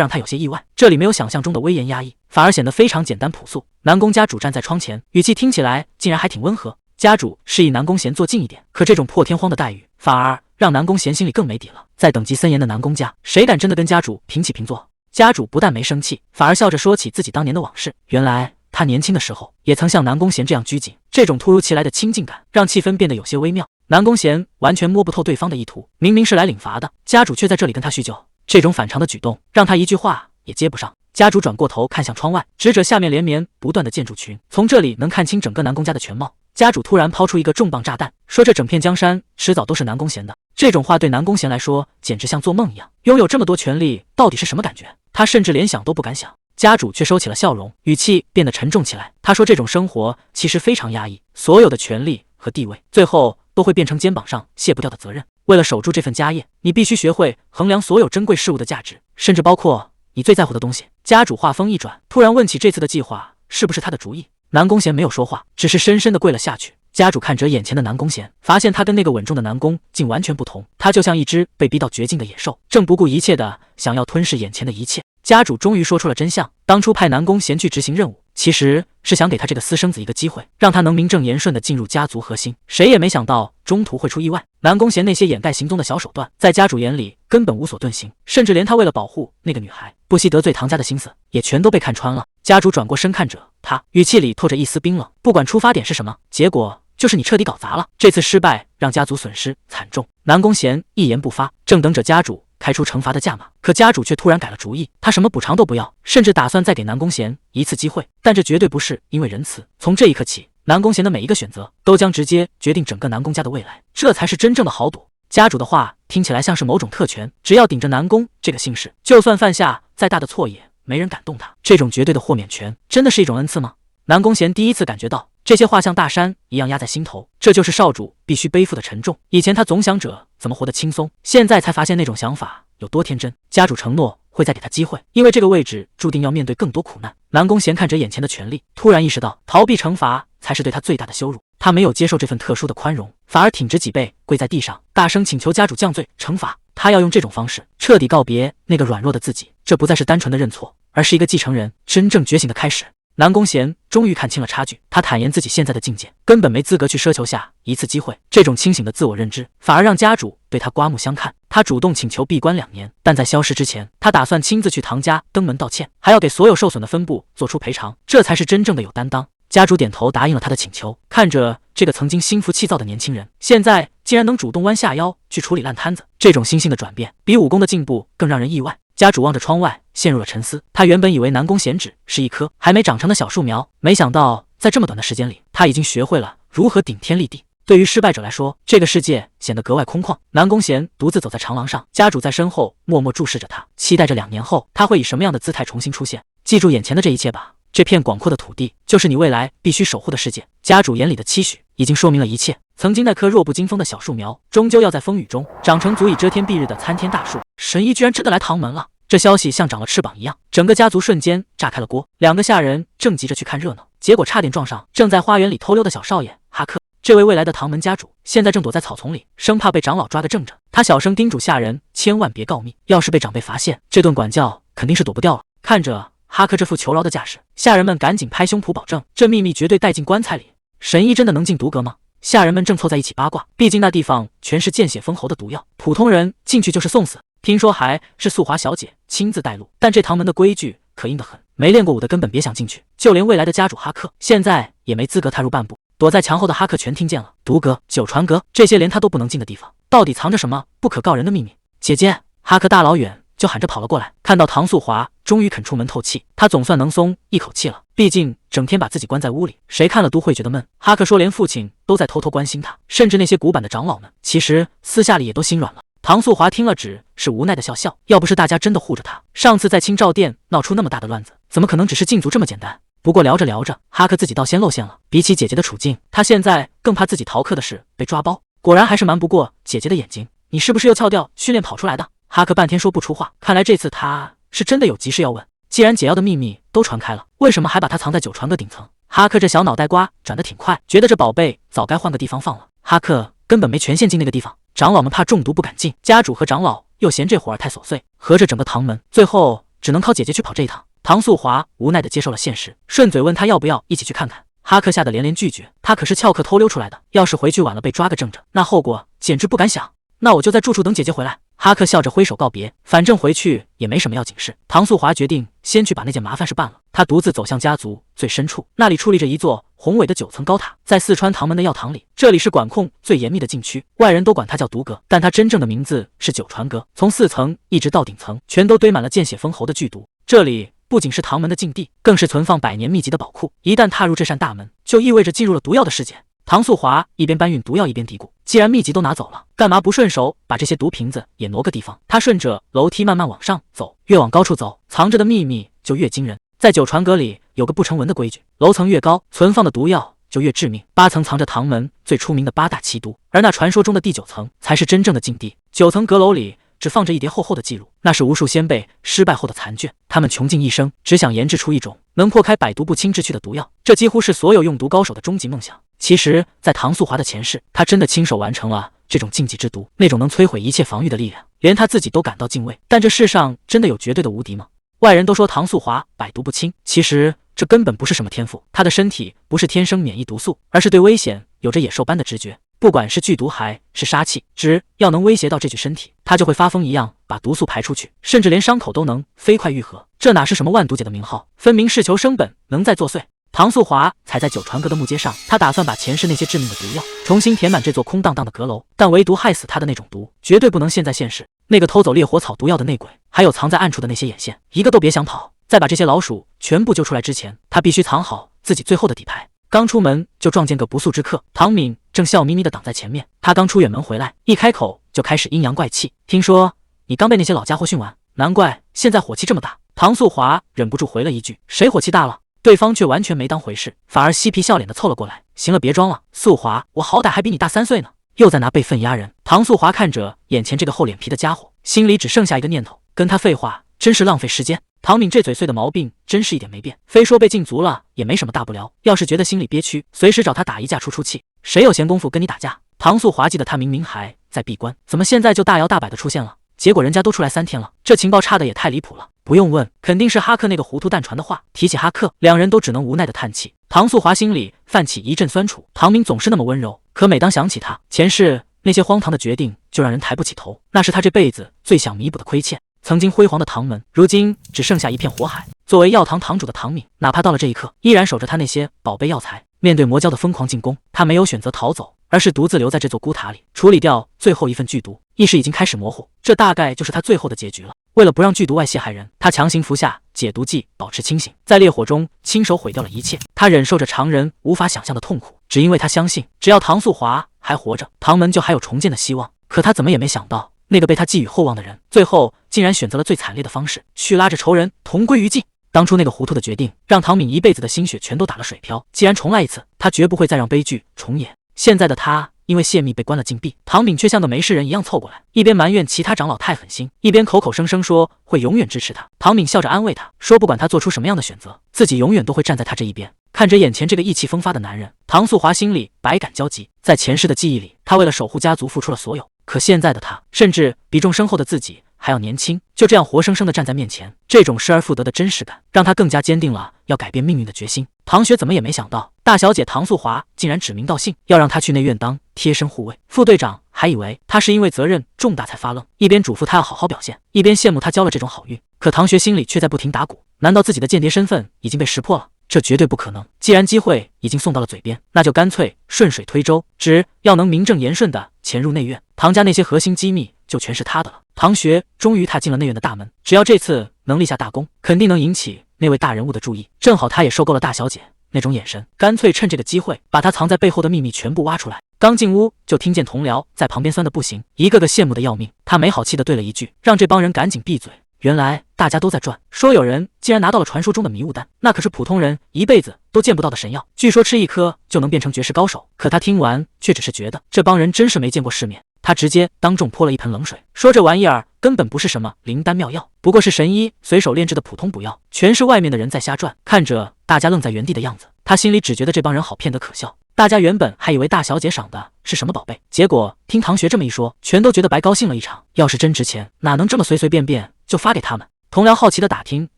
让他有些意外，这里没有想象中的威严压抑，反而显得非常简单朴素。南宫家主站在窗前，语气听起来竟然还挺温和。家主示意南宫贤坐近一点，可这种破天荒的待遇反而让南宫贤心里更没底了。在等级森严的南宫家，谁敢真的跟家主平起平坐？家主不但没生气，反而笑着说起自己当年的往事。原来他年轻的时候也曾像南宫贤这样拘谨，这种突如其来的亲近感让气氛变得有些微妙。南宫贤完全摸不透对方的意图，明明是来领罚的，家主却在这里跟他叙旧，这种反常的举动让他一句话也接不上。家主转过头看向窗外，指着下面连绵不断的建筑群，从这里能看清整个南宫家的全貌。家主突然抛出一个重磅炸弹，说这整片江山迟早都是南宫贤的。这种话对南宫贤来说简直像做梦一样，拥有这么多权力到底是什么感觉？他甚至连想都不敢想。家主却收起了笑容，语气变得沉重起来。他说这种生活其实非常压抑，所有的权力和地位最后都会变成肩膀上卸不掉的责任。为了守住这份家业，你必须学会衡量所有珍贵事物的价值，甚至包括你最在乎的东西。家主话锋一转，突然问起这次的计划是不是他的主意。南宫贤没有说话，只是深深地跪了下去。家主看着眼前的南宫贤，发现他跟那个稳重的南宫竟完全不同，他就像一只被逼到绝境的野兽，正不顾一切的想要吞噬眼前的一切。家主终于说出了真相，当初派南宫贤去执行任务，其实是想给他这个私生子一个机会，让他能名正言顺地进入家族核心。谁也没想到中途会出意外。南宫贤那些掩盖行踪的小手段，在家主眼里根本无所遁形，甚至连他为了保护那个女孩不惜得罪唐家的心思，也全都被看穿了。家主转过身看着他，语气里透着一丝冰冷，不管出发点是什么，结果就是你彻底搞砸了。这次失败让家族损失惨重。南宫贤一言不发，正等着家主开出惩罚的价码，可家主却突然改了主意，他什么补偿都不要，甚至打算再给南宫贤一次机会，但这绝对不是因为仁慈。从这一刻起，南宫贤的每一个选择都将直接决定整个南宫家的未来，这才是真正的豪赌。家主的话听起来像是某种特权，只要顶着南宫这个姓氏，就算犯下再大的错也没人敢动他。这种绝对的豁免权真的是一种恩赐吗？南宫贤第一次感觉到这些话像大山一样压在心头，这就是少主必须背负的沉重。以前他总想着怎么活得轻松，现在才发现那种想法有多天真。家主承诺会再给他机会，因为这个位置注定要面对更多苦难。南宫贤看着眼前的权力，突然意识到逃避惩罚才是对他最大的羞辱。他没有接受这份特殊的宽容，反而挺直脊背跪在地上，大声请求家主降罪惩罚。他要用这种方式彻底告别那个软弱的自己，这不再是单纯的认错，而是一个继承人真正觉醒的开始。南宫贤终于看清了差距，他坦言自己现在的境界根本没资格去奢求下一次机会。这种清醒的自我认知反而让家主对他刮目相看。他主动请求闭关2年，但在消失之前，他打算亲自去唐家登门道歉，还要给所有受损的分部做出赔偿，这才是真正的有担当。家主点头答应了他的请求，看着这个曾经心浮气躁的年轻人，现在竟然能主动弯下腰去处理烂摊子，这种心性的转变比武功的进步更让人意外。家主望着窗外，陷入了沉思。他原本以为南宫贤只是一棵还没长成的小树苗，没想到在这么短的时间里，他已经学会了如何顶天立地。对于失败者来说，这个世界显得格外空旷。南宫贤独自走在长廊上，家主在身后默默注视着他，期待着2年后他会以什么样的姿态重新出现。记住眼前的这一切吧，这片广阔的土地就是你未来必须守护的世界。家主眼里的期许已经说明了一切。曾经那棵弱不禁风的小树苗，终究要在风雨中长成足以遮天蔽日的参天大树。神医居然真的来唐门了！这消息像长了翅膀一样，整个家族瞬间炸开了锅。2个下人正急着去看热闹，结果差点撞上正在花园里偷溜的小少爷哈克。这位未来的唐门家主现在正躲在草丛里，生怕被长老抓个正着。他小声叮嘱下人千万别告密，要是被长辈发现，这顿管教肯定是躲不掉了。看着哈克这副求饶的架势，下人们赶紧拍胸脯保证，这秘密绝对带进棺材里。神医真的能进毒阁吗？下人们正凑在一起八卦，毕竟那地方全是见血封喉的毒药，普通人进去就是送死。听说还是素华小姐亲自带路，但这唐门的规矩可硬得很，没练过武的根本别想进去，就连未来的家主哈克现在也没资格踏入半步。躲在墙后的哈克全听见了，毒阁、九传阁这些连他都不能进的地方，到底藏着什么不可告人的秘密？姐姐！哈克大老远就喊着跑了过来，看到唐素华终于肯出门透气，他总算能松一口气了。毕竟整天把自己关在屋里，谁看了都会觉得闷。哈克说，连父亲都在偷偷关心他，甚至那些古板的长老们，其实私下里也都心软了。唐素华听了只是无奈的笑笑，要不是大家真的护着他，上次在清照殿闹出那么大的乱子，怎么可能只是禁足这么简单？不过聊着聊着，哈克自己倒先露馅了。比起姐姐的处境，他现在更怕自己逃课的事被抓包。果然还是瞒不过姐姐的眼睛，你是不是又翘掉训练跑出来的？哈克半天说不出话，看来这次他是真的有急事要问。既然解药的秘密都传开了，为什么还把它藏在九传阁顶层？哈克这小脑袋瓜转得挺快，觉得这宝贝早该换个地方放了。哈克根本没权限进那个地方，长老们怕中毒不敢进，家主和长老又嫌这活儿太琐碎，合着整个唐门最后只能靠姐姐去跑这一趟。唐素华无奈地接受了现实，顺嘴问他要不要一起去看看。哈克吓得连连拒绝，他可是翘课偷溜出来的，要是回去晚了被抓个正着，那后果简直不敢想。那我就在住处等姐姐回来。哈克笑着挥手告别，反正回去也没什么要紧事。唐素华决定先去把那件麻烦事办了。他独自走向家族最深处，那里矗立着一座宏伟的9层高塔，在四川唐门的药堂里，这里是管控最严密的禁区，外人都管它叫毒阁，但它真正的名字是九传阁。从4层一直到顶层，全都堆满了见血封喉的剧毒。这里不仅是唐门的禁地，更是存放百年秘籍的宝库。一旦踏入这扇大门，就意味着进入了毒药的世界。唐素华一边搬运毒药一边嘀咕，既然秘籍都拿走了，干嘛不顺手把这些毒瓶子也挪个地方？他顺着楼梯慢慢往上走，越往高处走，藏着的秘密就越惊人。在九传阁里有个不成文的规矩，楼层越高，存放的毒药就越致命。8层藏着唐门最出名的8大奇毒，而那传说中的第9层才是真正的禁地。9层阁楼里只放着一叠厚厚的记录，那是无数先辈失败后的残卷。他们穷尽一生，只想研制出一种能破开百毒不侵之躯的毒药，这几乎是所有用毒高手的终极梦想。其实，在唐素华的前世，他真的亲手完成了这种禁忌之毒，那种能摧毁一切防御的力量，连他自己都感到敬畏。但这世上真的有绝对的无敌吗？外人都说唐素华百毒不侵，其实这根本不是什么天赋，他的身体不是天生免疫毒素，而是对危险有着野兽般的直觉。不管是剧毒还是杀气，只要能威胁到这具身体，他就会发疯一样把毒素排出去，甚至连伤口都能飞快愈合。这哪是什么万毒姐的名号，分明是求生本能在作祟。唐素华踩在九传阁的木阶上，他打算把前世那些致命的毒药重新填满这座空荡荡的阁楼，但唯独害死他的那种毒，绝对不能现在现世。那个偷走烈火草毒药的内鬼，还有藏在暗处的那些眼线，一个都别想跑。在把这些老鼠全部揪出来之前，他必须藏好自己最后的底牌。刚出门就撞见个不速之客，唐敏正笑眯眯地挡在前面。他刚出远门回来，一开口就开始阴阳怪气。听说你刚被那些老家伙训完，难怪现在火气这么大。唐素华忍不住回了一句：谁火气大了？对方却完全没当回事，反而嬉皮笑脸的凑了过来。行了，别装了，素华，我好歹还比你大3岁呢。又在拿辈分压人。唐素华看着眼前这个厚脸皮的家伙，心里只剩下一个念头：跟他废话，真是浪费时间。唐敏这嘴碎的毛病真是一点没变，非说被禁足了也没什么大不了，要是觉得心里憋屈，随时找他打一架出出气，谁有闲工夫跟你打架？唐素华记得他明明还在闭关，怎么现在就大摇大摆的出现了？结果人家都出来3天了，这情报差的也太离谱了。不用问，肯定是哈克那个糊涂蛋传的话。提起哈克，两人都只能无奈的叹气。唐素华心里泛起一阵酸楚，唐明总是那么温柔，可每当想起他前世那些荒唐的决定，就让人抬不起头，那是他这辈子最想弥补的亏欠。曾经辉煌的唐门，如今只剩下一片火海。作为药堂堂主的唐敏，哪怕到了这一刻，依然守着他那些宝贝药材。面对魔教的疯狂进攻，他没有选择逃走，而是独自留在这座孤塔里，处理掉最后一份剧毒。意识已经开始模糊，这大概就是他最后的结局了。为了不让剧毒外泄害人，他强行服下解毒剂，保持清醒，在烈火中亲手毁掉了一切。他忍受着常人无法想象的痛苦，只因为他相信，只要唐素华还活着，唐门就还有重建的希望。可他怎么也没想到，那个被他寄予厚望的人，最后竟然选择了最惨烈的方式，去拉着仇人同归于尽。当初那个糊涂的决定，让唐敏一辈子的心血全都打了水漂。既然重来一次，他绝不会再让悲剧重演。现在的他因为泄密被关了禁闭，唐敏却像个没事人一样凑过来，一边埋怨其他长老太狠心，一边口口声声说会永远支持他。唐敏笑着安慰他说，不管他做出什么样的选择，自己永远都会站在他这一边。看着眼前这个意气风发的男人，唐素华心里百感交集。在前世的记忆里，他为了守护家族付出了所有，可现在的他甚至比众生后的自己还要年轻，就这样活生生的站在面前，这种失而复得的真实感让他更加坚定了要改变命运的决心。唐雪怎么也没想到，大小姐唐素华竟然指名道姓要让他去内院当贴身护卫。副队长还以为他是因为责任重大才发愣，一边嘱咐他要好好表现，一边羡慕他交了这种好运。可唐雪心里却在不停打鼓，难道自己的间谍身份已经被识破了？这绝对不可能！既然机会已经送到了嘴边，那就干脆顺水推舟，只要能名正言顺地潜入内院，唐家那些核心机密就全是他的了。唐学终于踏进了内院的大门，只要这次能立下大功，肯定能引起那位大人物的注意。正好他也受够了大小姐那种眼神，干脆趁这个机会把他藏在背后的秘密全部挖出来。刚进屋就听见同僚在旁边酸得不行，一个个羡慕的要命。他没好气的对了一句，让这帮人赶紧闭嘴。原来大家都在转，说有人竟然拿到了传说中的迷雾丹，那可是普通人一辈子都见不到的神药，据说吃一颗就能变成绝世高手。可他听完却只是觉得这帮人真是没见过世面，他直接当众泼了一盆冷水，说这玩意儿根本不是什么灵丹妙药，不过是神医随手炼制的普通补药，全是外面的人在瞎转。看着大家愣在原地的样子，他心里只觉得这帮人好骗得可笑。大家原本还以为大小姐赏的是什么宝贝，结果听唐学这么一说，全都觉得白高兴了一场。要是真值钱，哪能这么随随便便就发给他们？同僚好奇的打听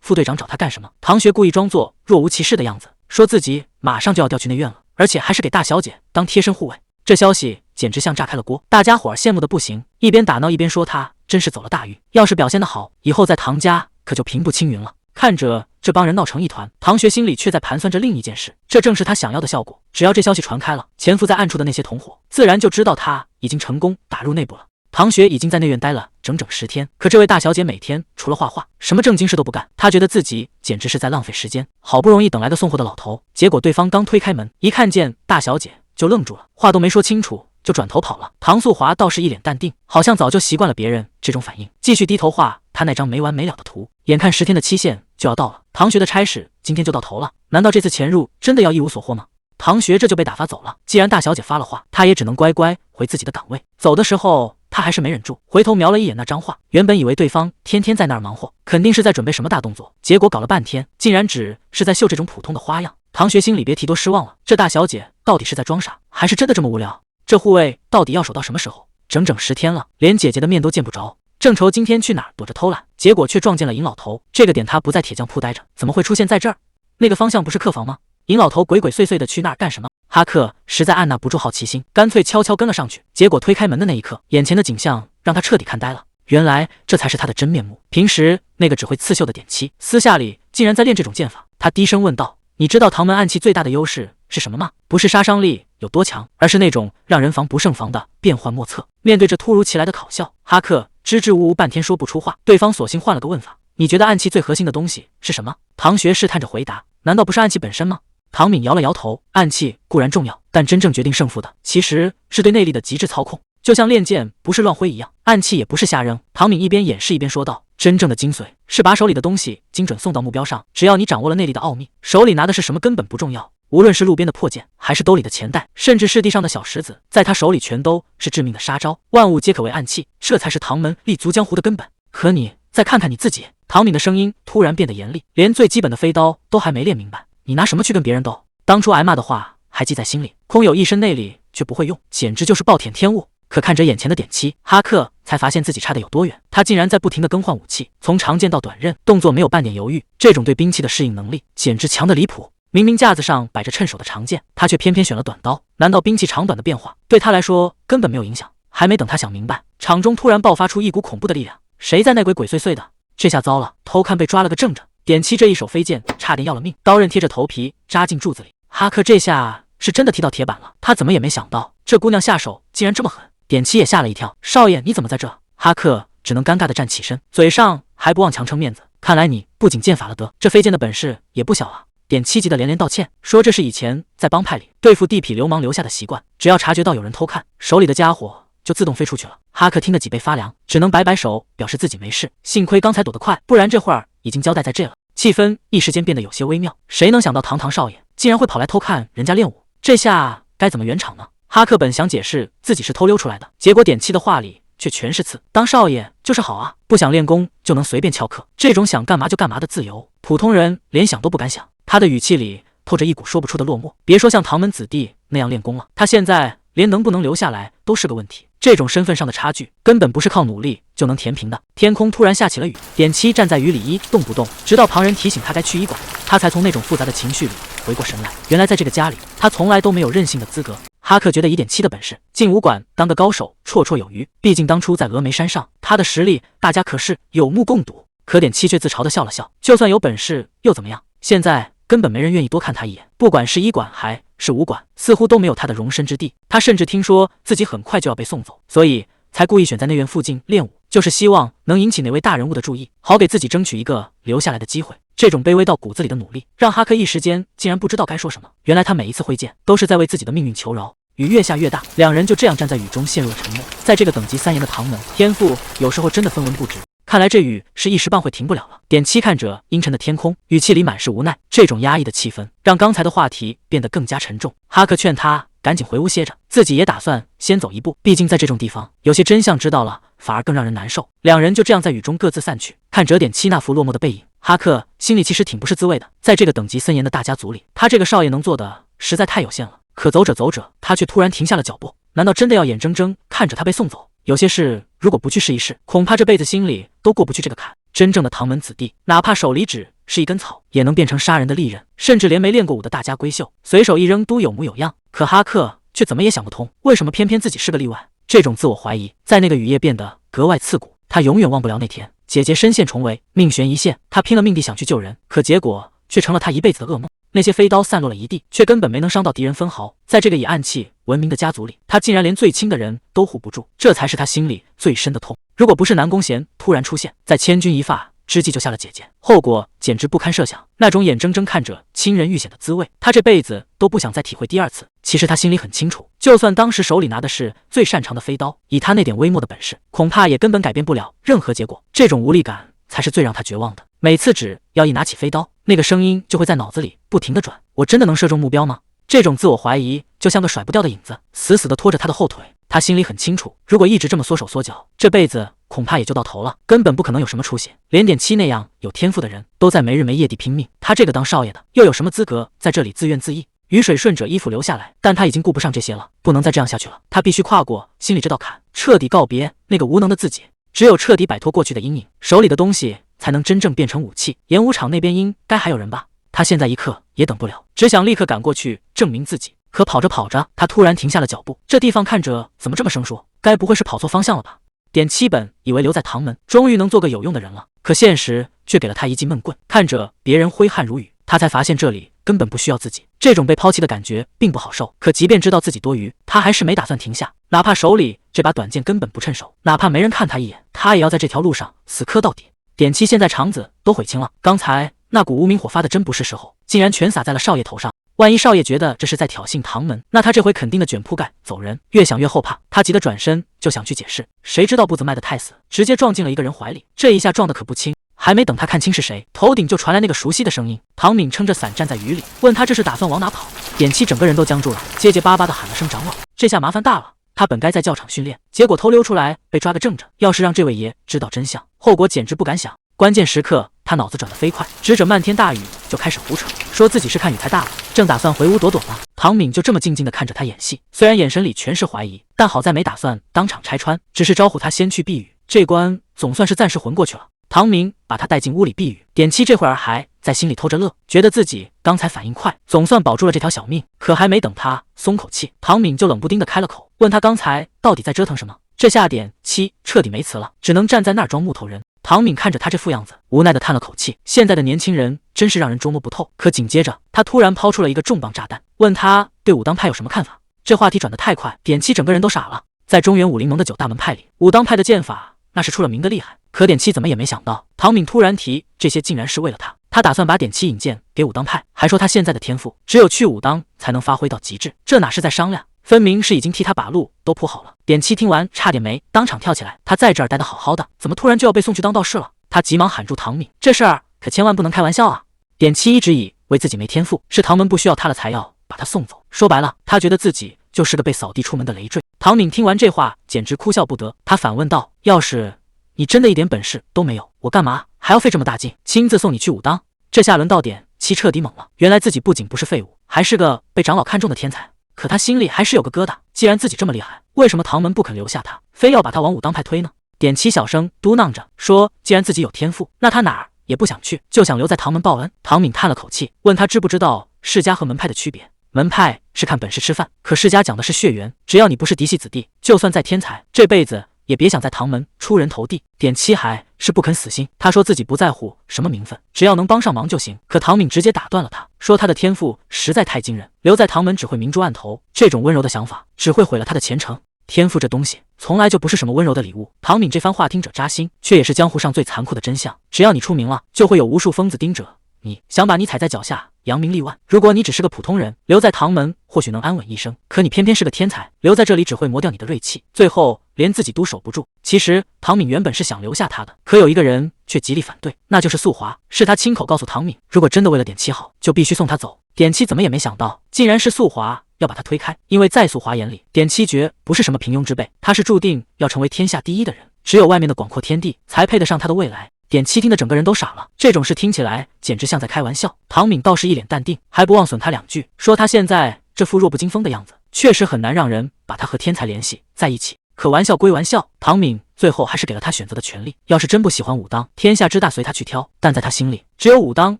副队长找他干什么，唐学故意装作若无其事的样子，说自己马上就要调去内院了，而且还是给大小姐当贴身护卫。这消息简直像炸开了锅，大家伙羡慕的不行，一边打闹一边说他真是走了大运，要是表现得好，以后在唐家可就平步青云了。看着这帮人闹成一团，唐学心里却在盘算着另一件事，这正是他想要的效果。只要这消息传开了，潜伏在暗处的那些同伙自然就知道他已经成功打入内部了。唐学已经在内院待了整整10天，可这位大小姐每天除了画画，什么正经事都不干。她觉得自己简直是在浪费时间。好不容易等来的送货的老头，结果对方刚推开门，一看见大小姐就愣住了，话都没说清楚就转头跑了。唐素华倒是一脸淡定，好像早就习惯了别人这种反应，继续低头画他那张没完没了的图。眼看10天的期限就要到了，唐学的差事今天就到头了，难道这次潜入真的要一无所获吗？唐学这就被打发走了。既然大小姐发了话，他也只能乖乖回自己的岗位。走的时候他还是没忍住，回头瞄了一眼那张画，原本以为对方天天在那儿忙活，肯定是在准备什么大动作，结果搞了半天竟然只是在秀这种普通的花样。唐学心里别提多失望了，这大小姐到底是在装傻，还是真的这么无聊？这护卫到底要守到什么时候？整整10天了，连姐姐的面都见不着。正愁今天去哪儿躲着偷懒，结果却撞见了尹老头。这个点他不在铁匠铺待着，怎么会出现在这儿？那个方向不是客房吗？尹老头鬼鬼祟祟的去那儿干什么？哈克实在按捺不住好奇心，干脆悄悄跟了上去。结果推开门的那一刻，眼前的景象让他彻底看呆了。原来这才是他的真面目。平时那个只会刺绣的点漆，私下里竟然在练这种剑法。他低声问道：“你知道唐门暗器最大的优势是什么吗？不是杀伤力有多强，而是那种让人防不胜防的变幻莫测。”面对着突如其来的考笑，哈克支支吾吾半天说不出话。对方索性换了个问法：“你觉得暗器最核心的东西是什么？”唐学试探着回答：“难道不是暗器本身吗？”唐敏摇了摇头，暗器固然重要，但真正决定胜负的其实是对内力的极致操控。就像练剑不是乱挥一样，暗器也不是瞎扔。唐敏一边演示一边说道：“真正的精髓是把手里的东西精准送到目标上，只要你掌握了内力的奥秘，手里拿的是什么根本不重要。无论是路边的破剑，还是兜里的钱袋，甚至是地上的小石子，在他手里全都是致命的杀招，万物皆可为暗器，这才是唐门立足江湖的根本。可你再看看你自己。”唐敏的声音突然变得严厉，连最基本的飞刀都还没练明白，你拿什么去跟别人斗？当初挨骂的话还记在心里，空有一身内力却不会用，简直就是暴殄天物。可看着眼前的点漆，哈克才发现自己差的有多远。他竟然在不停地更换武器，从长剑到短刃，动作没有半点犹豫。这种对兵器的适应能力简直强得离谱。明明架子上摆着趁手的长剑，他却偏偏选了短刀。难道兵器长短的变化对他来说根本没有影响？还没等他想明白，场中突然爆发出一股恐怖的力量。谁在那鬼鬼祟祟的？这下糟了，偷看被抓了个正着。点漆这一手飞剑差点要了命，刀刃贴着头皮扎进柱子里。哈克这下是真的踢到铁板了，他怎么也没想到这姑娘下手竟然这么狠。点漆也吓了一跳，少爷你怎么在这？哈克只能尴尬的站起身，嘴上还不忘强撑面子。看来你不仅剑法了得，这飞剑的本事也不小啊。点漆急得连连道歉，说这是以前在帮派里对付地痞流氓留下的习惯，只要察觉到有人偷看，手里的家伙就自动飞出去了。哈克听得脊背发凉，只能摆摆手表示自己没事，幸亏刚才躲得快，不然这会儿已经交代在这了。气氛一时间变得有些微妙，谁能想到堂少爷竟然会跑来偷看人家练武？这下该怎么圆场呢？哈克本想解释自己是偷溜出来的，结果点漆的话里却全是刺。当少爷就是好啊，不想练功就能随便翘课，这种想干嘛就干嘛的自由，普通人连想都不敢想。他的语气里透着一股说不出的落寞。别说像唐门子弟那样练功了，他现在连能不能留下来都是个问题。这种身份上的差距根本不是靠努力就能填平的。天空突然下起了雨，点漆站在雨里一动不动，直到旁人提醒他该去医馆，他才从那种复杂的情绪里回过神来。原来在这个家里，他从来都没有任性的资格。哈克觉得以点漆的本事进武馆当个高手绰绰有余，毕竟当初在峨眉山上他的实力大家可是有目共睹。可点漆却自嘲地笑了笑，就算有本事又怎么样？现在根本没人愿意多看他一眼，不管是医馆还是武馆，似乎都没有他的容身之地。他甚至听说自己很快就要被送走，所以才故意选在内院附近练武，就是希望能引起哪位大人物的注意，好给自己争取一个留下来的机会。这种卑微到骨子里的努力，让哈克一时间竟然不知道该说什么。原来他每一次挥剑都是在为自己的命运求饶。雨越下越大，两人就这样站在雨中陷入了沉默。在这个等级3严的唐门，天赋有时候真的分文不值。看来这雨是一时半会停不了了。点七看着阴沉的天空，语气里满是无奈。这种压抑的气氛让刚才的话题变得更加沉重。哈克劝他赶紧回屋歇着，自己也打算先走一步。毕竟在这种地方，有些真相知道了反而更让人难受。两人就这样在雨中各自散去。看着点七那副落寞的背影，哈克心里其实挺不是滋味的。在这个等级森严的大家族里，他这个少爷能做的实在太有限了。可走着走着，他却突然停下了脚步。难道真的要眼睁睁看着他被送走？有些事如果不去试一试，恐怕这辈子心里都过不去这个坎。真正的唐门子弟，哪怕手里只是一根草，也能变成杀人的利刃，甚至连没练过武的大家闺秀，随手一扔都有模有样。可哈克却怎么也想不通，为什么偏偏自己是个例外？这种自我怀疑在那个雨夜变得格外刺骨。他永远忘不了那天姐姐身陷重围，命悬一线，他拼了命地想去救人，可结果却成了他一辈子的噩梦。那些飞刀散落了一地，却根本没能伤到敌人分毫。在这个以暗器闻名的家族里，他竟然连最亲的人都护不住，这才是他心里最深的痛。如果不是南宫贤突然出现，在千钧一发之际救下了姐姐，后果简直不堪设想。那种眼睁睁看着亲人遇险的滋味，他这辈子都不想再体会第二次。其实他心里很清楚，就算当时手里拿的是最擅长的飞刀，以他那点微末的本事，恐怕也根本改变不了任何结果。这种无力感才是最让他绝望的。每次只要一拿起飞刀，那个声音就会在脑子里不停地转：我真的能射中目标吗？这种自我怀疑就像个甩不掉的影子，死死地拖着他的后腿。他心里很清楚，如果一直这么缩手缩脚，这辈子恐怕也就到头了，根本不可能有什么出息。连点七那样有天赋的人都在没日没夜地拼命，他这个当少爷的又有什么资格在这里自怨自艾？雨水顺着衣服流下来，但他已经顾不上这些了，不能再这样下去了。他必须跨过心里这道坎，彻底告别那个无能的自己。只有彻底摆脱过去的阴影，手里的东西才能真正变成武器。演武场那边应该还有人吧？他现在一刻也等不了，只想立刻赶过去证明自己。可跑着跑着，他突然停下了脚步。这地方看着怎么这么生疏？该不会是跑错方向了吧？点七本以为留在唐门，终于能做个有用的人了，可现实却给了他一记闷棍。看着别人挥汗如雨，他才发现这里根本不需要自己。这种被抛弃的感觉并不好受，可即便知道自己多余，他还是没打算停下。哪怕手里这把短剑根本不趁手，哪怕没人看他一眼，他也要在这条路上死磕到底。点七现在肠子都悔青了，刚才那股无名火发的真不是时候，竟然全洒在了少爷头上。万一少爷觉得这是在挑衅唐门，那他这回肯定的卷铺盖走人。越想越后怕，他急得转身就想去解释，谁知道步子迈得太死，直接撞进了一个人怀里。这一下撞得可不轻，还没等他看清是谁，头顶就传来那个熟悉的声音。唐敏撑着伞站在雨里，问他这是打算往哪跑。点七整个人都僵住了，结结巴巴地喊了声长老。这下麻烦大了，他本该在教场训练，结果偷溜出来被抓个正着。要是让这位爷知道真相，后果简直不敢想。关键时刻，他脑子转得飞快，指着漫天大雨就开始胡扯，说自己是看雨太大了，正打算回屋躲躲呢。唐敏就这么静静地看着他演戏，虽然眼神里全是怀疑，但好在没打算当场拆穿，只是招呼他先去避雨。这关总算是暂时混过去了。唐明把他带进屋里避雨，点七这会儿还在心里偷着乐，觉得自己刚才反应快，总算保住了这条小命。可还没等他松口气，唐敏就冷不丁地开了口，问他刚才到底在折腾什么。这下点七彻底没词了，只能站在那儿装木头人。唐敏看着他这副样子，无奈地叹了口气。现在的年轻人真是让人捉摸不透。可紧接着，他突然抛出了一个重磅炸弹，问他对武当派有什么看法。这话题转得太快，点七整个人都傻了。在中原武林盟的9大门派里，武当派的剑法那是出了名的厉害。可点七怎么也没想到，唐敏突然提这些，竟然是为了他。他打算把点七引荐给武当派，还说他现在的天赋只有去武当才能发挥到极致。这哪是在商量，分明是已经替他把路都铺好了。点七听完差点没当场跳起来，他在这儿待得好好的，怎么突然就要被送去当道士了？他急忙喊住唐敏，这事儿可千万不能开玩笑啊！点七一直以为自己没天赋，是唐门不需要他了才要把他送走。说白了，他觉得自己就是个被扫地出门的累赘。唐敏听完这话简直哭笑不得，他反问道，要是你真的一点本事都没有，我干嘛还要费这么大劲亲自送你去武当？这下轮到点七彻底懵了，原来自己不仅不是废物，还是个被长老看中的天才。可他心里还是有个疙瘩，既然自己这么厉害，为什么唐门不肯留下他，非要把他往武当派推呢？点七小声嘟囔着说，既然自己有天赋，那他哪儿也不想去，就想留在唐门报恩。唐敏叹了口气，问他知不知道世家和门派的区别。门派是看本事吃饭，可世家讲的是血缘，只要你不是嫡系子弟，就算再天才，这辈子也别想在唐门出人头地。点七还是不肯死心，他说自己不在乎什么名分，只要能帮上忙就行。可唐敏直接打断了他，说他的天赋实在太惊人，留在唐门只会明珠暗投，这种温柔的想法只会毁了他的前程。天赋这东西从来就不是什么温柔的礼物。唐敏这番话听者扎心，却也是江湖上最残酷的真相。只要你出名了，就会有无数疯子盯着你，想把你踩在脚下，扬名立万。如果你只是个普通人，留在唐门或许能安稳一生，可你偏偏是个天才，留在这里只会磨掉你的锐气，最后连自己都守不住。其实唐敏原本是想留下他的，可有一个人却极力反对，那就是素华。是他亲口告诉唐敏，如果真的为了点七好，就必须送他走。点七怎么也没想到，竟然是素华要把他推开，因为在素华眼里，点七绝不是什么平庸之辈，他是注定要成为天下第一的人，只有外面的广阔天地才配得上他的未来。点七听得整个人都傻了，这种事听起来简直像在开玩笑。唐敏倒是一脸淡定，还不忘损他两句，说他现在这副弱不禁风的样子，确实很难让人把他和天才联系在一起。可玩笑归玩笑，唐敏最后还是给了他选择的权利。要是真不喜欢武当，天下之大随他去挑，但在他心里，只有武当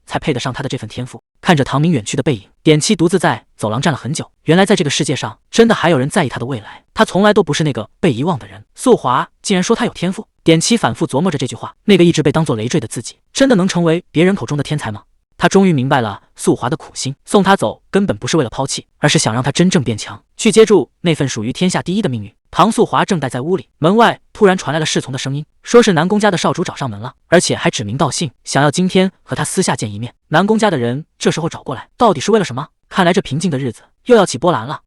才配得上他的这份天赋。看着唐敏远去的背影，点七独自在走廊站了很久。原来在这个世界上，真的还有人在意他的未来。他从来都不是那个被遗忘的人。素华竟然说他有天赋。点七反复琢磨着这句话，那个一直被当作累赘的自己，真的能成为别人口中的天才吗？他终于明白了素华的苦心，送他走根本不是为了抛弃，而是想让他真正变强，去接住那份属于天下第一的命运。唐素华正待在屋里，门外突然传来了侍从的声音，说是南宫家的少主找上门了，而且还指名道姓，想要今天和他私下见一面。南宫家的人这时候找过来，到底是为了什么？看来这平静的日子又要起波澜了。